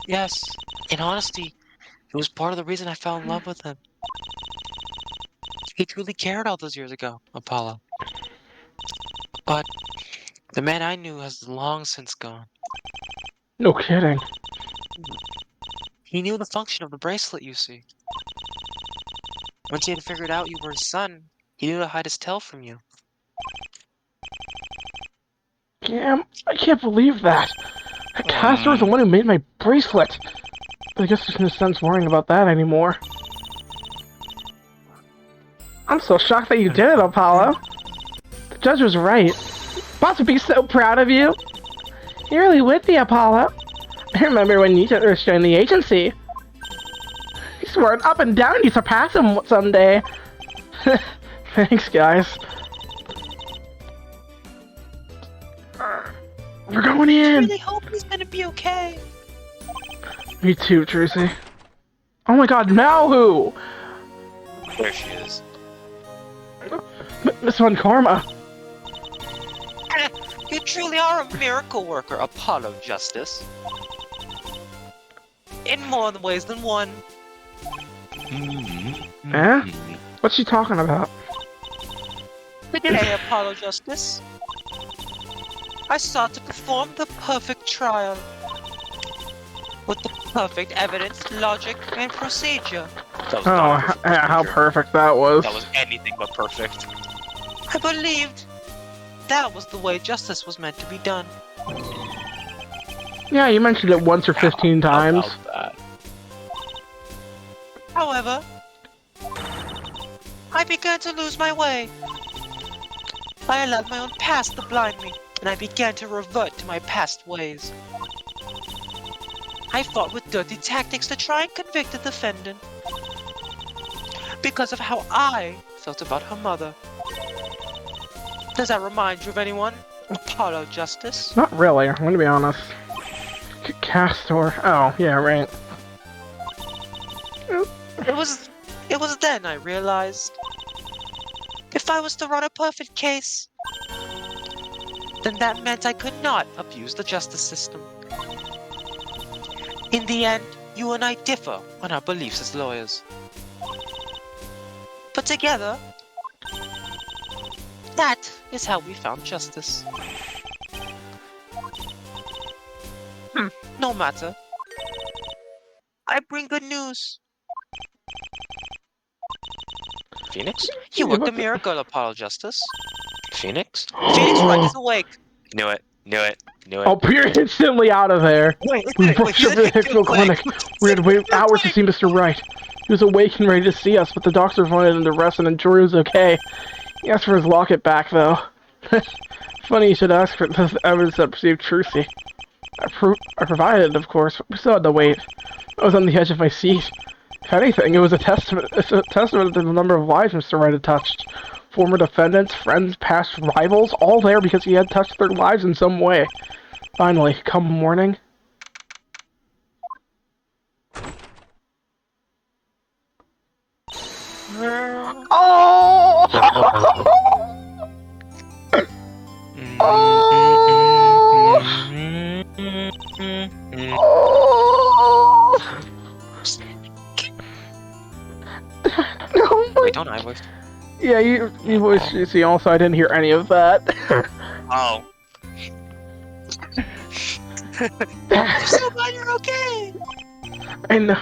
Yes, in honesty, it was part of the reason I fell in love with him. He truly cared all those years ago, Apollo. But the man I knew has long since gone. No kidding. He knew the function of the bracelet, you see. Once he had figured out you were his son, he knew to hide his tell from you. Damn, I can't believe that. Castor was the one who made my bracelet. But I guess there's no sense worrying about that anymore. I'm so shocked that you did it, Apollo. The judge was right. Boss would be so proud of you. You really would be, Apollo. I remember when you first joined the agency. You swore up and down you surpass him someday. Thanks, guys. We're going I in! really hope he's gonna be okay. Me too, Tracy. Oh my god, now who? There she is. Miss Von Karma. You truly are a miracle worker, Apollo Justice. In more ways than one. Eh? What's she talking about? Today, Apollo Justice, I sought to perform the perfect trial. With the perfect evidence, logic, and procedure. Oh, how perfect that was. That was anything but perfect. I believed that was the way justice was meant to be done. Yeah, you mentioned it once or 15 times. However, I began to lose my way. I allowed my own past to blind me, and I began to revert to my past ways. I fought with dirty tactics to try and convict the defendant. Because of how I felt about her mother. Does that remind you of anyone? Apollo Justice? Not really, I'm gonna be honest. Castor. Oh, yeah, right. It was then I realized if I was to run a perfect case, then that meant I could not abuse the justice system. In the end, you and I differ on our beliefs as lawyers. But together, that is how we found justice. No matter. I bring good news. Phoenix? You worked a miracle, Apollo Justice. Phoenix? Phoenix Wright is awake. Knew it. Oh, Pierre instantly out of there. Wait, We rushed up to the Hicksville clinic. We had to wait hours to see Mr. Wright. He was awake and ready to see us, but the doctor wanted him to rest and ensure he was okay. He asked for his locket back, though. Funny you should ask for this evidence that perceived Trucy. I provided it, of course, but we still had to wait. I was on the edge of my seat. If anything, it was a testament to the number of lives Mr. Wright had touched. Former defendants, friends, past rivals, all there because he had touched their lives in some way. Finally, come morning... Oh! Oh! Oh! Wait, don't I voice? Yeah, you voiced GC also, I didn't hear any of that. Oh. I'm so glad you're okay! I know.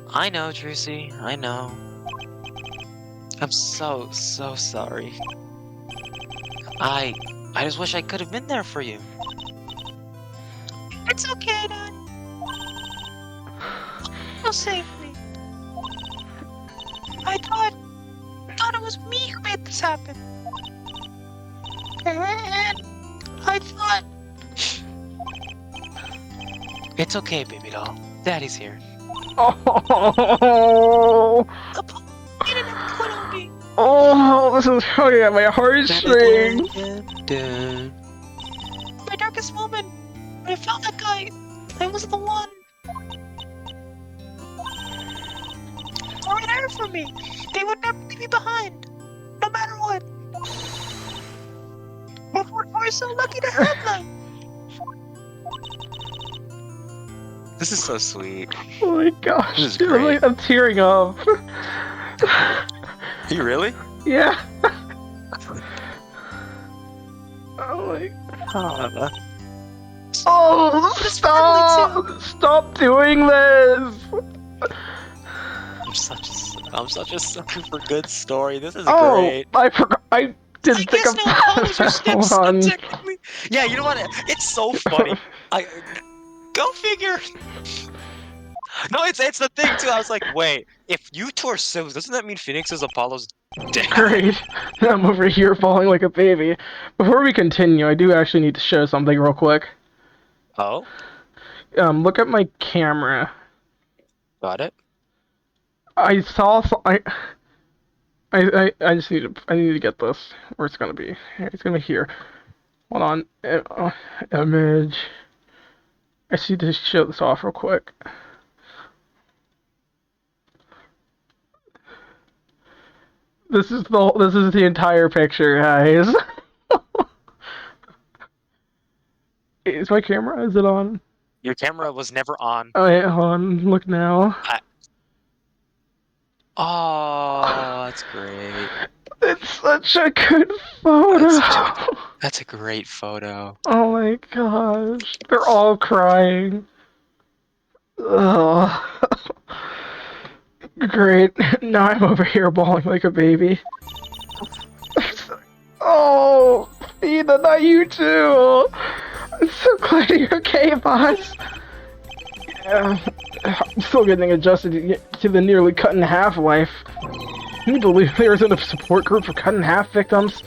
I know, Trucy. I know. I'm so sorry. I just wish I could have been there for you. It's okay, Dad. You'll save me. I thought it was me who made this happen. And I thought... It's okay, baby doll. Daddy's here. Oh! You didn't have to quit on me. Oh, this is tugging at my heartstrings. My darkest moment, when I found that guy, I was the one. They were there for me. They would never leave me behind, no matter what. We're so lucky to have them. This is so sweet. Oh my gosh, This is really, great. I'm tearing up. You really? Yeah. Oh my god. Oh, stop! Stop doing this! I'm such a sucker for good story. This is Oh, great. I forgot. I didn't I think guess of no apologies, your Hold stepson, on. technically. Yeah, you know what? It's so funny. Go figure. No, it's the thing too. I was like, wait, if you two are siblings, doesn't that mean Phoenix is Apollo's dad? Great. I'm over here falling like a baby. Before we continue, I do actually need to show something real quick. Oh, Look at my camera. got it. I saw. I just need to get this. Where it's gonna be? It's gonna be here. Hold on. Image. I just need to show this off real quick. This is the entire picture, guys. Is my camera? Is it on? Your camera was never on. Oh yeah, hold on. Look now. Oh, that's great. It's such a good photo. That's a great photo. Oh my gosh. They're all crying. Ugh. Great. Now I'm over here bawling like a baby. Oh, Fina, not you too. I'm so glad you're okay, boss. Yeah, I'm still getting adjusted to the nearly cut in half life. Can you believe there isn't a support group for cut in half victims?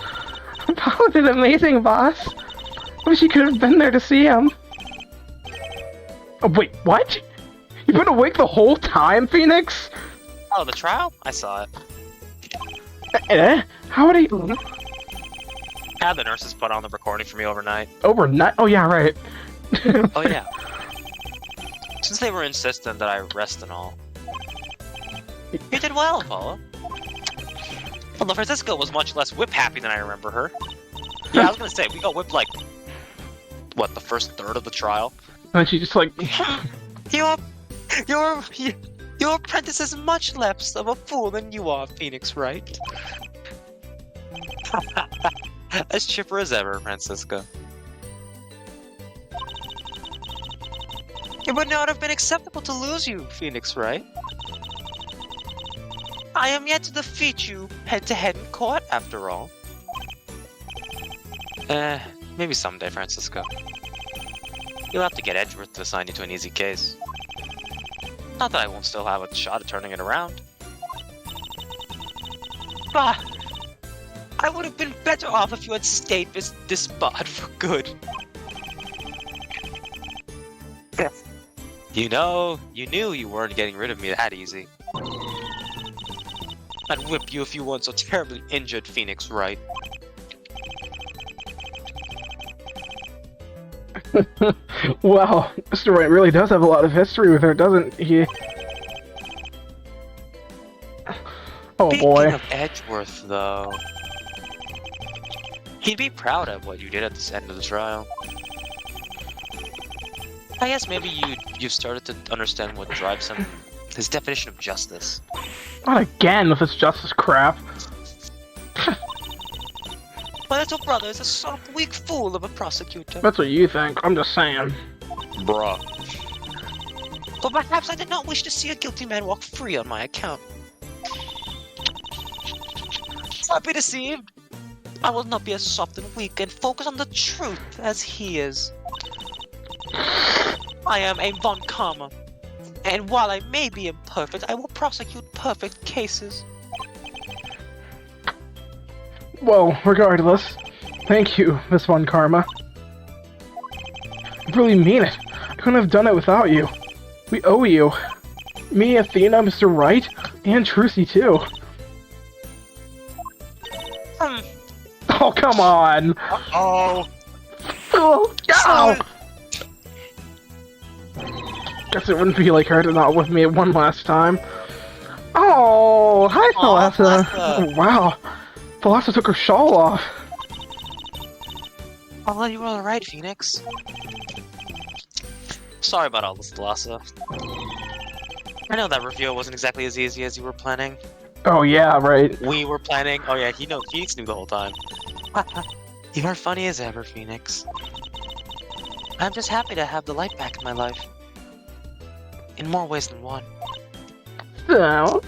Apollo did amazing, boss. Wish you could have been there to see him. Oh, wait, what? You've been awake the whole time, Phoenix? Oh, the trial? I saw it. How would he... Had the nurses put on the recording for me overnight. Overnight? Oh, yeah, right. Oh, yeah. Since they were insistent that I rest and all. You did well, Apollo. Although Francisco was much less whip happy than I remember her. Yeah, I was gonna say, we got whipped like, what, the first third of the trial? And she just like, Your apprentice is much less of a fool than you are, Phoenix, right? As chipper as ever, Francisco. It would not have been acceptable to lose you, Phoenix, right? I am yet to defeat you head-to-head in court, after all. Maybe someday, Francisco. You'll have to get Edgeworth to assign you to an easy case. Not that I won't still have a shot at turning it around. Bah! I would have been better off if you had stayed disbarred for good. You knew you weren't getting rid of me that easy. I'd whip you if you weren't so terribly injured, Phoenix, right? wow, Mr. Wright really does have a lot of history with her, doesn't he? Oh Speaking boy. of Edgeworth, though, he'd be proud of what you did at the end of the trial. I guess maybe you've started to understand what drives him, his definition of justice. Not again with this justice crap. My little brother is a soft, weak fool of a prosecutor. That's what you think, I'm just saying. Bruh. But perhaps I did not wish to see a guilty man walk free on my account. Not be deceived. I will not be as soft and weak and focus on the truth as he is. I am a Von Karma, and while I may be imperfect, I will prosecute perfect cases. Well, regardless, thank you, Miss Von Karma. I really mean it. I couldn't have done it without you. We owe you. Me, Athena, Mr. Wright, and Trucy too. Oh, come on! Oh. Oh, ow! Guess it wouldn't be like her to not with me one last time. Oh, hi, Thalassa. Oh, wow. Thalassa took her shawl off. Although you were alright, Phoenix. Sorry about all this, Thalassa. I know that reveal wasn't exactly as easy as you were planning. Oh, yeah, right. We were planning. Oh yeah, Phoenix knew the whole time. You are funny as ever, Phoenix. I'm just happy to have the light back in my life. In more ways than one. So...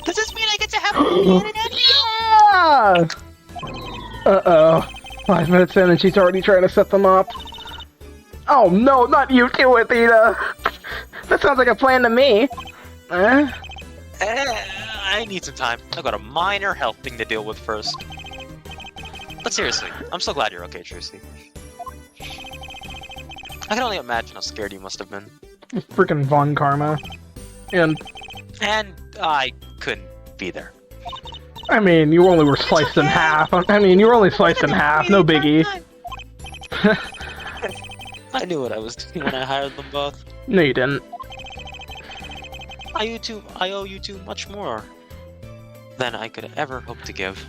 Does this mean I get to have the internet yeah! Uh-oh. 5 minutes in and she's already trying to set them up. Oh no, not you too, Athena! That sounds like a plan to me. I need some time. I've got a minor health thing to deal with first. But seriously, I'm so glad you're okay, Trucy. I can only imagine how scared you must have been. Freaking Von Karma. And I couldn't be there. I mean, you only were sliced in half. I mean, you were only sliced in half, no biggie. I knew what I was doing when I hired them both. No, you didn't. I owe you two much more than I could ever hope to give.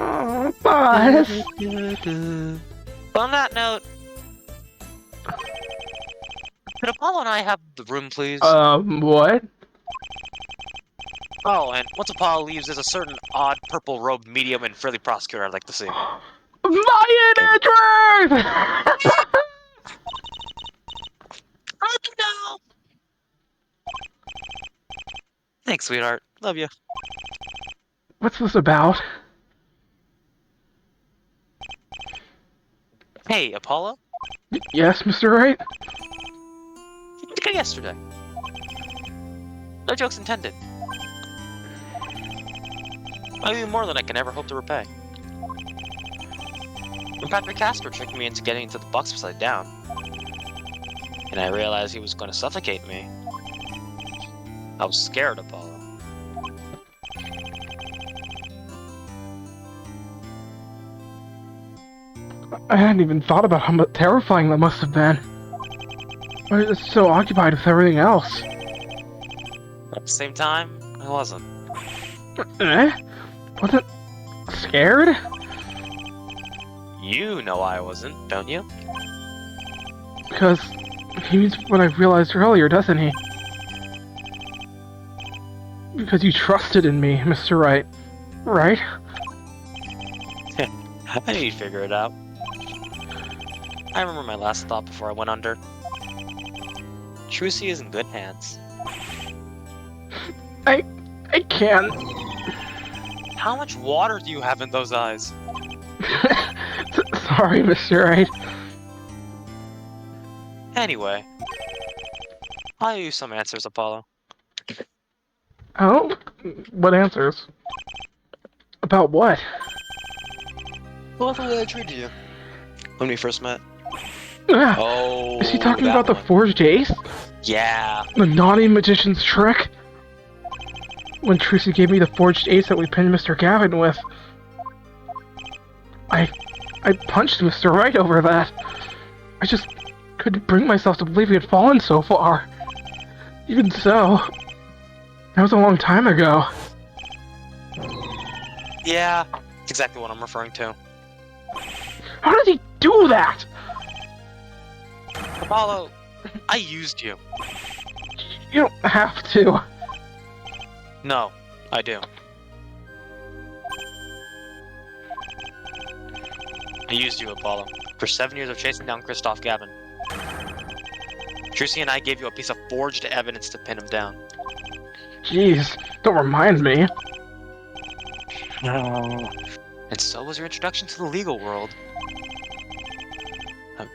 Oh, boss. On that note, could Apollo and I have the room, please? What? Oh, and once Apollo leaves, there's a certain odd purple-robed medium and frilly prosecutor I'd like to see. My Edgeworth! Oh no! Thanks, sweetheart. Love you. What's this about? Hey, Apollo? Yes, Mr. Wright? Look at yesterday. No jokes intended. I owe you more than I can ever hope to repay. When Patrick Casper tricked me into getting into the box upside down, and I realized he was going to suffocate me, I was scared, Apollo. I hadn't even thought about how terrifying that must have been. I was so occupied with everything else. At the same time, I wasn't. Eh? Wasn't scared? You know I wasn't, don't you? Because he means what I realized earlier, doesn't he? Because you trusted in me, Mr. Wright. Right? I knew you'd figure it out. I remember my last thought before I went under. Trucy is in good hands. I can't. How much water do you have in those eyes? Sorry, Mr. Wright. Anyway, I'll use some answers, Apollo. Oh? What answers? About what? Well, the way I treated you when we first met. Ah, Oh, is he talking that about the one. forged ace? Yeah. The naughty magician's trick? When Trucy gave me the forged ace that we pinned Mr. Gavin with. I punched Mr. Wright over that. I just couldn't bring myself to believe he had fallen so far. Even so, that was a long time ago. Yeah, that's exactly what I'm referring to. How did he do that? Apollo, I used you. You don't have to. No, I do. I used you, Apollo, for 7 years of chasing down Christoph Gavin. Trucy and I gave you a piece of forged evidence to pin him down. Jeez, don't remind me. No. And so was your introduction to the legal world.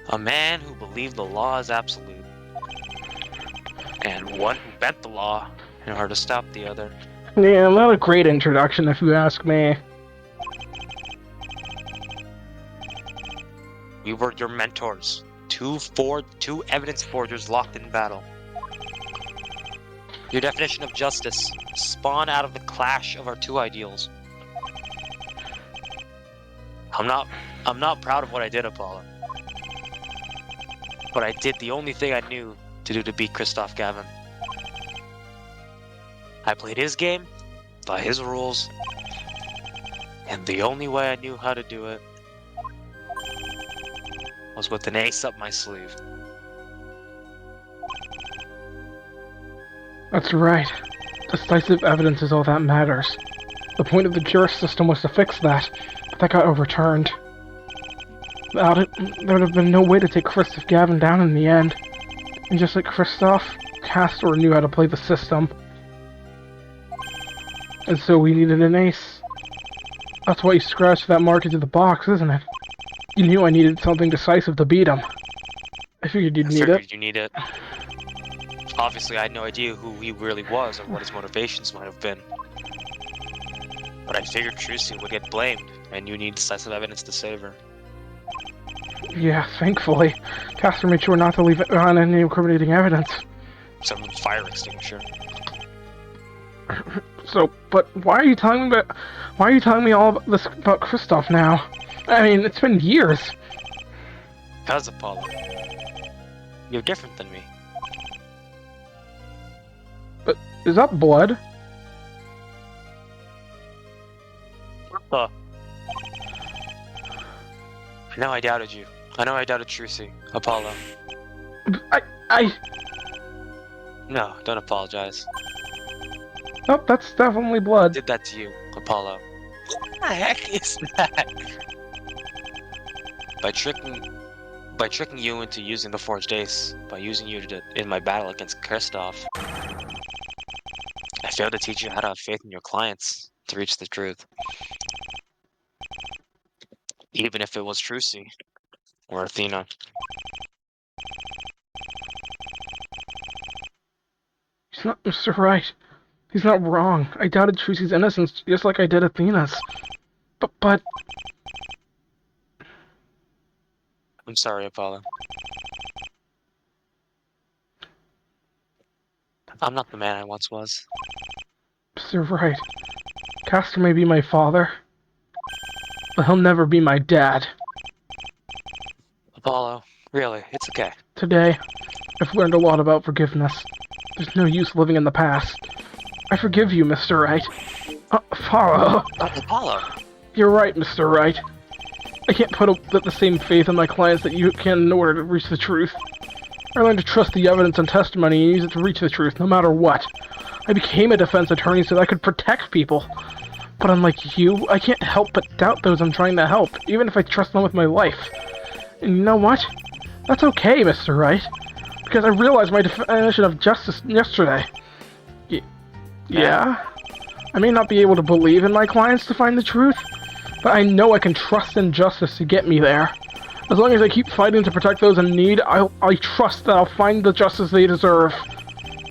A man who believed the law is absolute. And one who bent the law in order to stop the other. Yeah, not a great introduction if you ask me. We were your mentors. Two evidence forgers locked in battle. Your definition of justice spawned out of the clash of our two ideals. I'm not proud of what I did, Apollo. But I did the only thing I knew to do to beat Christoph Gavin. I played his game, by his rules, and the only way I knew how to do it was with an ace up my sleeve. That's right. Decisive evidence is all that matters. The point of the juris system was to fix that, but that got overturned. Without it, there would have been no way to take Christoph Gavin down in the end. And just like Christoph, Castor knew how to play the system. And so we needed an ace. That's why you scratched that mark into the box, isn't it? You knew I needed something decisive to beat him. I figured you'd need it. You need it. Obviously, I had no idea who he really was or what his motivations might have been. But I figured Trucy would get blamed, and you need decisive evidence to save her. Yeah, thankfully. Castor made sure not to leave on any incriminating evidence. Some fire extinguisher. So, but why are you telling me all about this about Christoph now? I mean, it's been years. Because, Apollo, you're different than me. But is that blood? What the? I know I doubted you. I know I doubted Trucy. Apollo. I... No, don't apologize. Nope, that's definitely I blood. did that to you, Apollo. What the heck is that? By tricking you into using the forged ace, by using you in my battle against Christoph, I failed to teach you how to have faith in your clients to reach the truth. Even if it was Trucy or Athena. He's not Mr. Right. He's not wrong. I doubted Trucy's innocence just like I did Athena's. But... I'm sorry, Apollo. I'm not the man I once was. Mr. Right. Castor may be my father, but he'll never be my dad. Apollo, really, it's okay. Today, I've learned a lot about forgiveness. There's no use living in the past. I forgive you, Mr. Wright. Follow. Apollo. You're right, Mr. Wright. I can't put up the same faith in my clients that you can in order to reach the truth. I learned to trust the evidence and testimony and use it to reach the truth, no matter what. I became a defense attorney so that I could protect people. But unlike you, I can't help but doubt those I'm trying to help, even if I trust them with my life. And you know what? That's okay, Mr. Wright. Because I realized my definition of justice yesterday. Yeah? I may not be able to believe in my clients to find the truth, but I know I can trust in justice to get me there. As long as I keep fighting to protect those in need, I trust that I'll find the justice they deserve.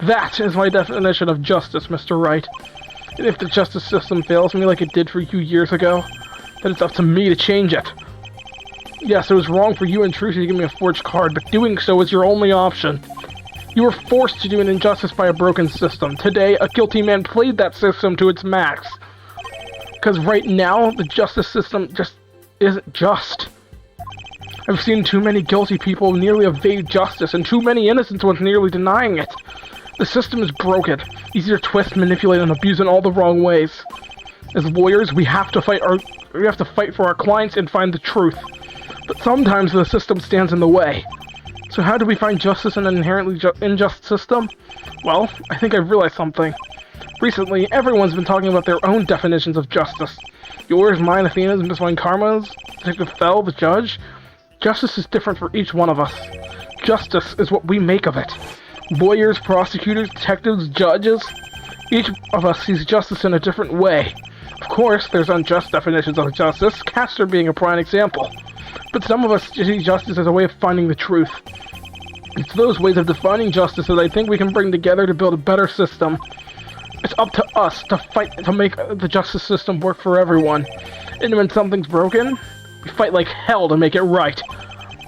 That is my definition of justice, Mr. Wright. And if the justice system fails me like it did for you years ago, then it's up to me to change it. Yes, it was wrong for you and Trucy to give me a forged card, but doing so is your only option. You were forced to do an injustice by a broken system. Today, a guilty man played that system to its max. Because right now, the justice system just isn't just. I've seen too many guilty people nearly evade justice, and too many innocent ones nearly denying it. The system is broken, easy to twist, manipulate, and abuse in all the wrong ways. As lawyers, we have to fight for our clients and find the truth. But sometimes the system stands in the way. So how do we find justice in an inherently unjust system? Well, I think I've realized something. Recently, everyone's been talking about their own definitions of justice. Yours, mine, Athena's, Miss Wine Karma's, Detective Fell, the judge. Justice is different for each one of us. Justice is what we make of it. Lawyers, prosecutors, detectives, judges. Each of us sees justice in a different way. Of course, there's unjust definitions of justice, Castor being a prime example. But some of us see justice as a way of finding the truth. It's those ways of defining justice that I think we can bring together to build a better system. It's up to us to fight to make the justice system work for everyone. And when something's broken, we fight like hell to make it right.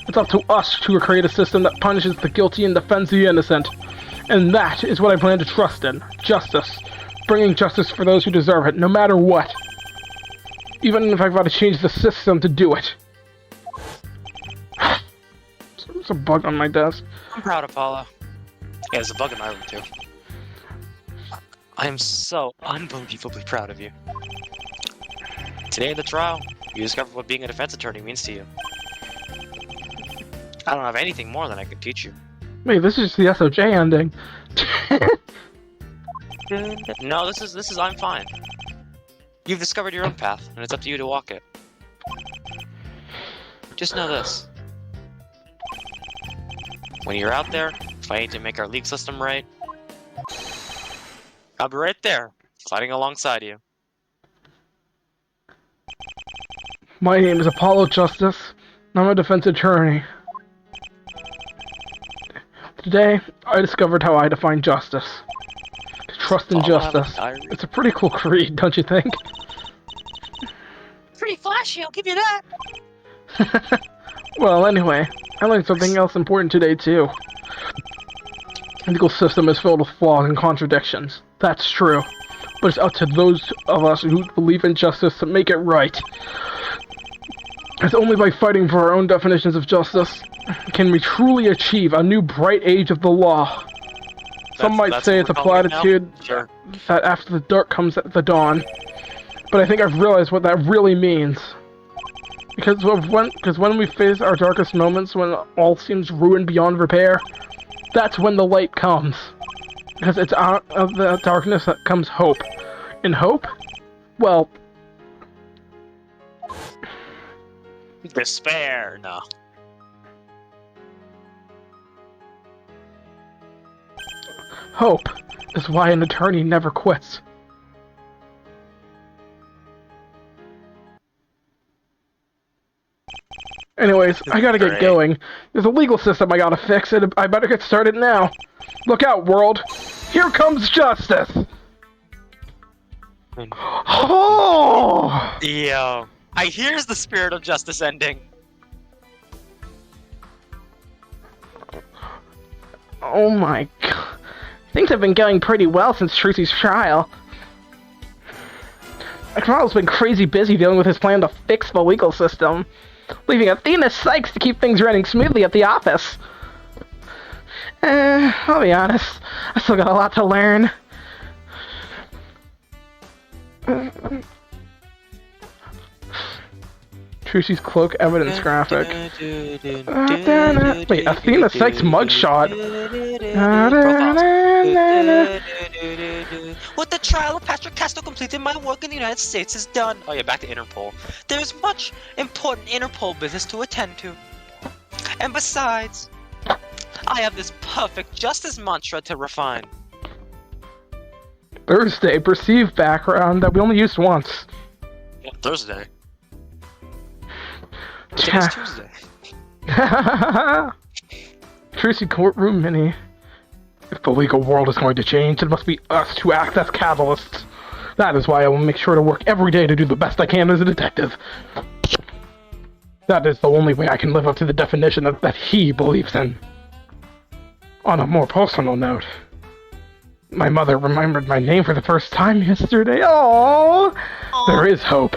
It's up to us to create a system that punishes the guilty and defends the innocent. And that is what I plan to trust in. Justice. Bringing justice for those who deserve it, no matter what. Even if I've got to change the system to do it. There's a bug on my desk. I'm proud, Apollo. Yeah, there's a bug in my room, too. I am so unbelievably proud of you. Today in the trial, you discovered what being a defense attorney means to you. I don't have anything more than I can teach you. Wait, this is just the SOJ ending. No, this is I'm fine. You've discovered your own path, and it's up to you to walk it. Just know this. When you're out there, fighting to make our league system right, I'll be right there, fighting alongside you. My name is Apollo Justice, and I'm a defense attorney. Today, I discovered how I define justice. To trust in justice. It's a pretty cool creed, don't you think? Pretty flashy, I'll give you that. Well, anyway, I learned something else important today, too. The legal system is filled with flaws and contradictions. That's true. But it's up to those of us who believe in justice to make it right. It's only by fighting for our own definitions of justice can we truly achieve a new bright age of the law. Some might say it's a platitude that after the dark comes the dawn. But I think I've realized what that really means. Because when we face our darkest moments, when all seems ruined beyond repair, that's when the light comes. Because it's out of the darkness that comes hope. And hope? Well... despair, no. Hope is why an attorney never quits. Anyways, I gotta get going. There's a legal system I gotta fix, and I better get started now. Look out, world! Here comes justice! Oh! Yo, here's the spirit of justice ending. Oh my god. Things have been going pretty well since Trucy's trial. Carl's been crazy busy dealing with his plan to fix the legal system, leaving Athena Sykes to keep things running smoothly at the office. I'll be honest. I still got a lot to learn. Trucy's cloak evidence graphic. Wait, Athena Sykes mugshot. With the trial of Patrick Castro completed, my work in the United States is done. Oh yeah, back to Interpol. There's much important Interpol business to attend to. And besides, I have this perfect justice mantra to refine. Thursday, perceived background that we only used once. Yeah, Thursday. Today's Tuesday. Trucy courtroom mini. If the legal world is going to change, it must be us to act as catalysts. That is why I will make sure to work every day to do the best I can as a detective. That is the only way I can live up to the definition that he believes in. On a more personal note, my mother remembered my name for the first time yesterday. Aww! There is hope.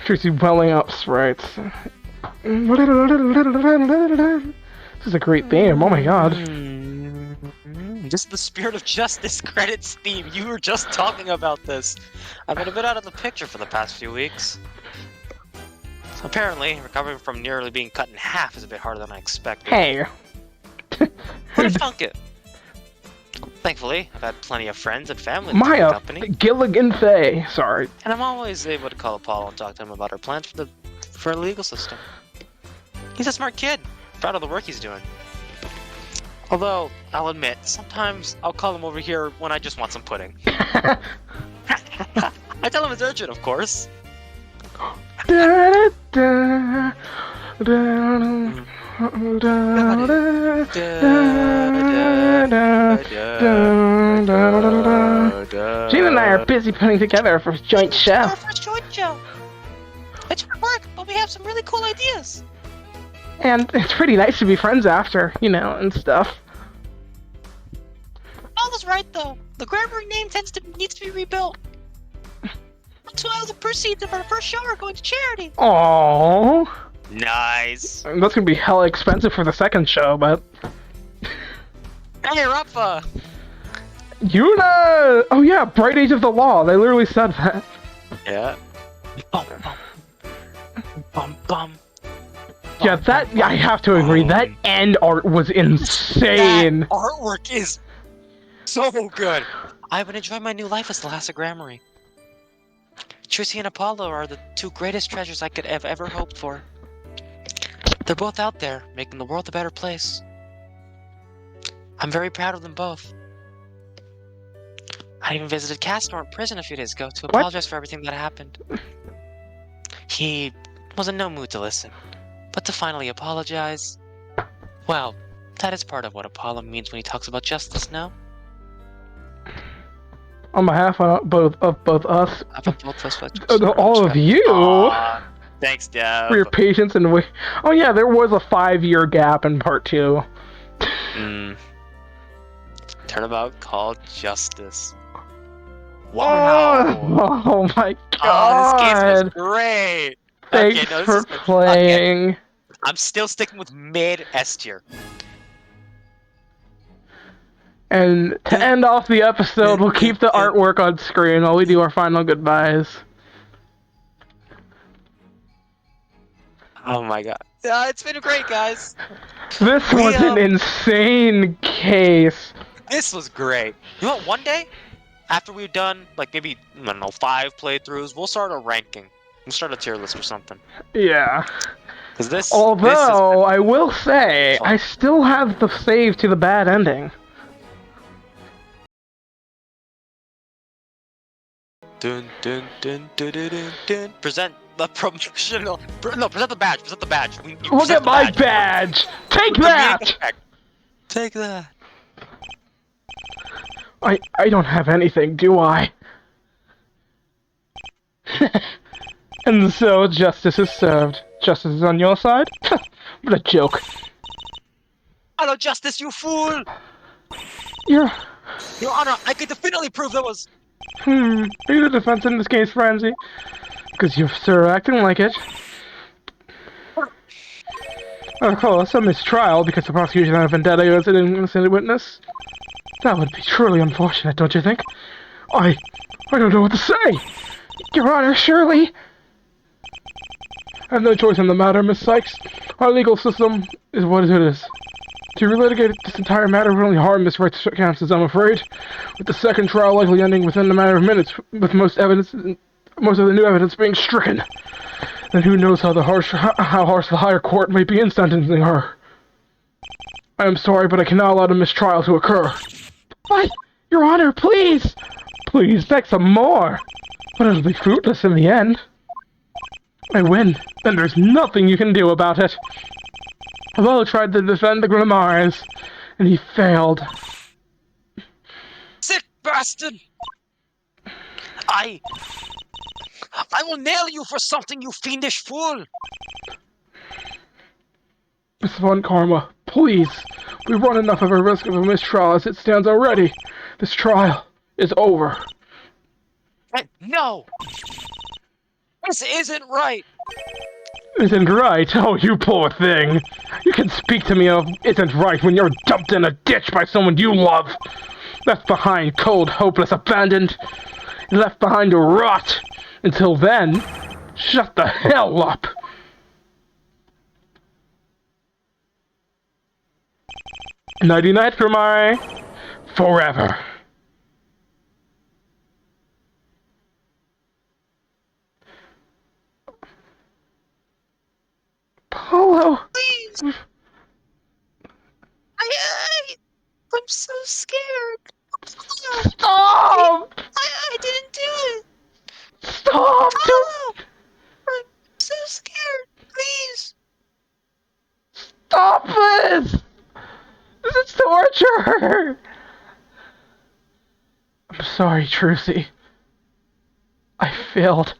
Trucy welling up sprites. This is a great theme, oh my god. Just the spirit of justice credits theme. You were just talking about this. I've been a bit out of the picture for the past few weeks. Apparently, recovering from nearly being cut in half is a bit harder than I expected. Hey. Who'd have thunk it? Thankfully, I've had plenty of friends and family in the Maya, company. Gilligan Faye, sorry. And I'm always able to call Apollo and talk to him about our plans for the legal system. He's a smart kid. Proud of the work he's doing. Although, I'll admit, sometimes I'll call him over here when I just want some pudding. I tell him it's urgent, of course. Gene and I are busy putting together our first joint show. Our first joint show. It's hard work, but we have some really cool ideas. And it's pretty nice to be friends after, you know, and stuff. Paula's right though. The Grammar name needs to be rebuilt. That's why all the proceeds of our first show are going to charity. Aww. Nice. That's gonna be hella expensive for the second show, but... Hey, Rafa! Yuna! Oh yeah, Bright Age of the Law. They literally said that. Yeah. Bum, bum. Bum, bum. Yeah, that... Yeah, I have to agree. That end art was insane. That artwork is so good. I've been enjoying my new life as the Lhasa Grammary. Trucy and Apollo are the two greatest treasures I could have ever hoped for. They're both out there, making the world a better place. I'm very proud of them both. I even visited Castor in prison a few days ago to apologize for everything that happened. He was in no mood to listen, but to finally apologize, well, that is part of what Apollo means when he talks about justice now. On behalf of both us, All all of you, thanks, Dev. for your patience and wait. Oh yeah, there was a 5-year gap in part 2. Turnabout called Justice. Wow. Oh my god. Oh, this game was great. Thanks okay, no, for playing. Okay. I'm still sticking with mid S tier. And to end off the episode, we'll keep the artwork on screen while we do our final goodbyes. Oh my god. It's been great, guys. This was an insane case. This was great. You know what, one day, after we've done, like, maybe, I don't know, 5 playthroughs, we'll start a ranking. We'll start a tier list or something. Yeah. Because this... Although, I will say, I still have the save to the bad ending. Dun, dun, dun, dun, dun, dun, dun. Present the promotional... No, present the badge. Present the badge. Look at my badge! Take that! Take that. I don't have anything, do I? And so, justice is served. Justice is on your side? What a joke. Hello, Justice, you fool! Your Honor, I can definitely prove there was... Are you the defense in this case, Frenzy? Because you're sir acting like it. Of course, a mistrial because the prosecution had a vendetta against an innocent witness. That would be truly unfortunate, don't you think? I don't know what to say. Your Honor, surely. I have no choice in the matter, Miss Sykes. Our legal system is what it is. To relitigate this entire matter would only harm Miss Wright's chances, I'm afraid. With the second trial likely ending within a matter of minutes, with most of the new evidence being stricken. Then who knows how harsh the higher court may be in sentencing her. I am sorry, but I cannot allow the mistrial to occur. What? Your Honor, please! Please, beg some more. But it'll be fruitless in the end. I win, then there's nothing you can do about it. Apollo tried to defend the Grimoires, and he failed. Sick bastard! I will nail you for something, you fiendish fool! Miss Von Karma, please. We've run enough of a risk of a mistrial as it stands already. This trial is over. No! This isn't right! Isn't right? Oh, you poor thing. You can speak to me of isn't right when you're dumped in a ditch by someone you love. Left behind, cold, hopeless, abandoned. Left behind to rot. Until then, shut the hell up. Nighty-night, Grimare. Forever. Apollo. Please! I'm so scared. Stop! I didn't do it. Stop! Oh, I'm so scared. Please. Stop this! This is torture! I'm sorry, Trucy. I failed.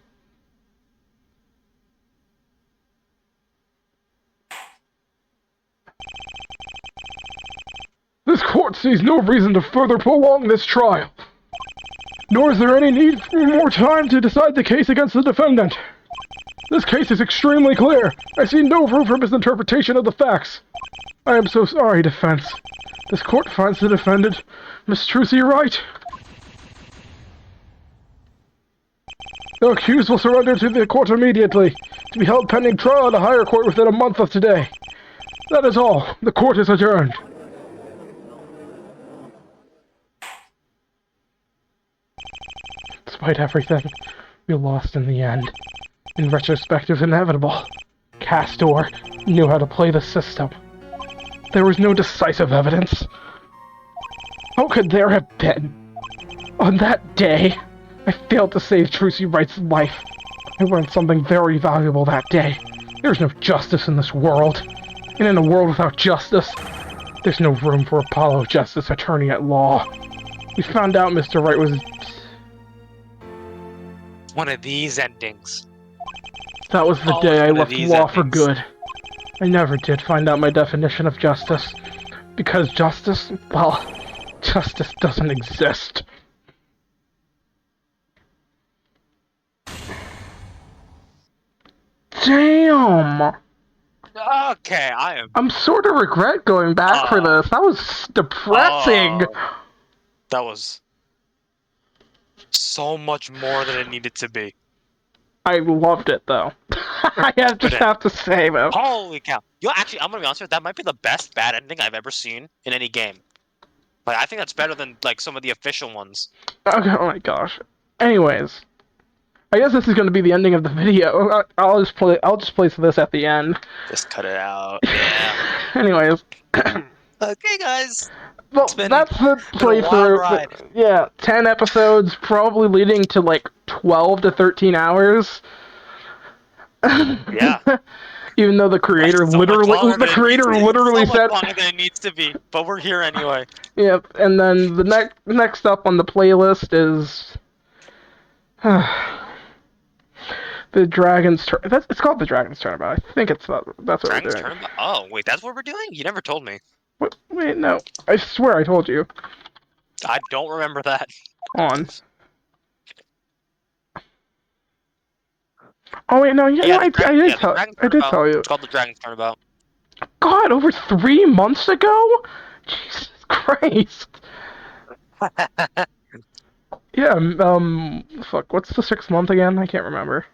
This court sees no reason to further prolong this trial. Nor is there any need for more time to decide the case against the defendant. This case is extremely clear. I see no room for misinterpretation of the facts. I am so sorry, defense. This court finds the defendant, Miss Trucy, right. The accused will surrender to the court immediately, to be held pending trial at a higher court within a month of today. That is all. The court is adjourned. Despite everything, we lost in the end. In retrospect, it was inevitable. Castor knew how to play the system. There was no decisive evidence. How could there have been? On that day, I failed to save Trucy Wright's life. I learned something very valuable that day. There's no justice in this world. And in a world without justice, there's no room for Apollo Justice Attorney at Law. We found out Mr. Wright was... One of these endings. That was the Always day I one of left these law for endings. good. I never did find out my definition of justice. Because justice, well, justice doesn't exist. Damn! Okay, I am. I'm sort of regret going back for this. That was depressing. That was so much more than it needed to be. I loved it though. I have to say though. Holy cow! Yo, actually, I'm gonna be honest with you, that might be the best bad ending I've ever seen in any game. Like, I think that's better than like some of the official ones. Okay, oh my gosh. Anyways, I guess this is going to be the ending of the video. I'll just place this at the end. Just cut it out. Yeah. Anyways, Okay, guys. well, been- that's the been a wild playthrough. ride. Yeah, 10 episodes, probably leading to like 12 to 13 hours. Yeah. Even though the creator That's so much longer literally, than it needs to be. literally so said, much longer than it needs to be, but we're here anyway. yep. And then the next up on the playlist is the Dragon's Turn. It's called the Dragon's Turnabout. I think that's what Dragon's we're doing. Turnabout? Oh, wait, that's what we're doing? You never told me. Wait, no. I swear I told you. I don't remember that. On. Oh wait, no. I did The Dragon's tell you. Turnabout. It's called the Dragon's Turnabout. God, over 3 months ago? Jesus Christ. Yeah, fuck, what's the 6th month again? I can't remember.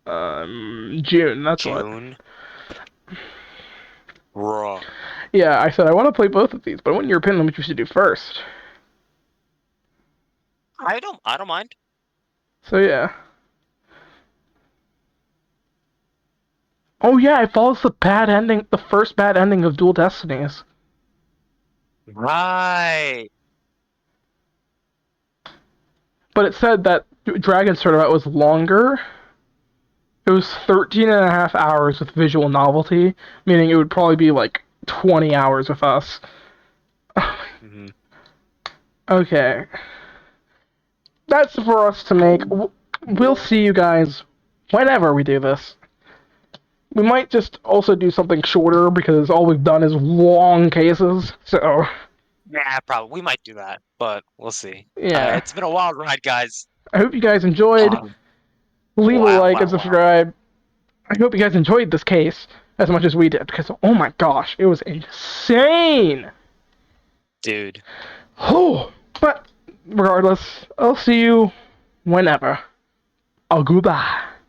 June, that's what. June. Raw. Yeah, I said I want to play both of these, but I want your opinion on what you should do first. I don't mind. So yeah. Oh yeah, it follows the first bad ending of Dual Destinies. Right. But it said that Dragon's Turnabout was longer. It was 13 and a half hours with visual novelty, meaning it would probably be like 20 hours with us. Mm-hmm. Okay. That's for us to make. We'll see you guys whenever we do this. We might just also do something shorter because all we've done is long cases, so... Yeah, probably. We might do that, but we'll see. Yeah. It's been a wild ride, guys. I hope you guys enjoyed. Leave a like and subscribe. I hope you guys enjoyed this case as much as we did, because oh my gosh, it was insane! Dude. Oh, but regardless, I'll see you whenever. Goodbye.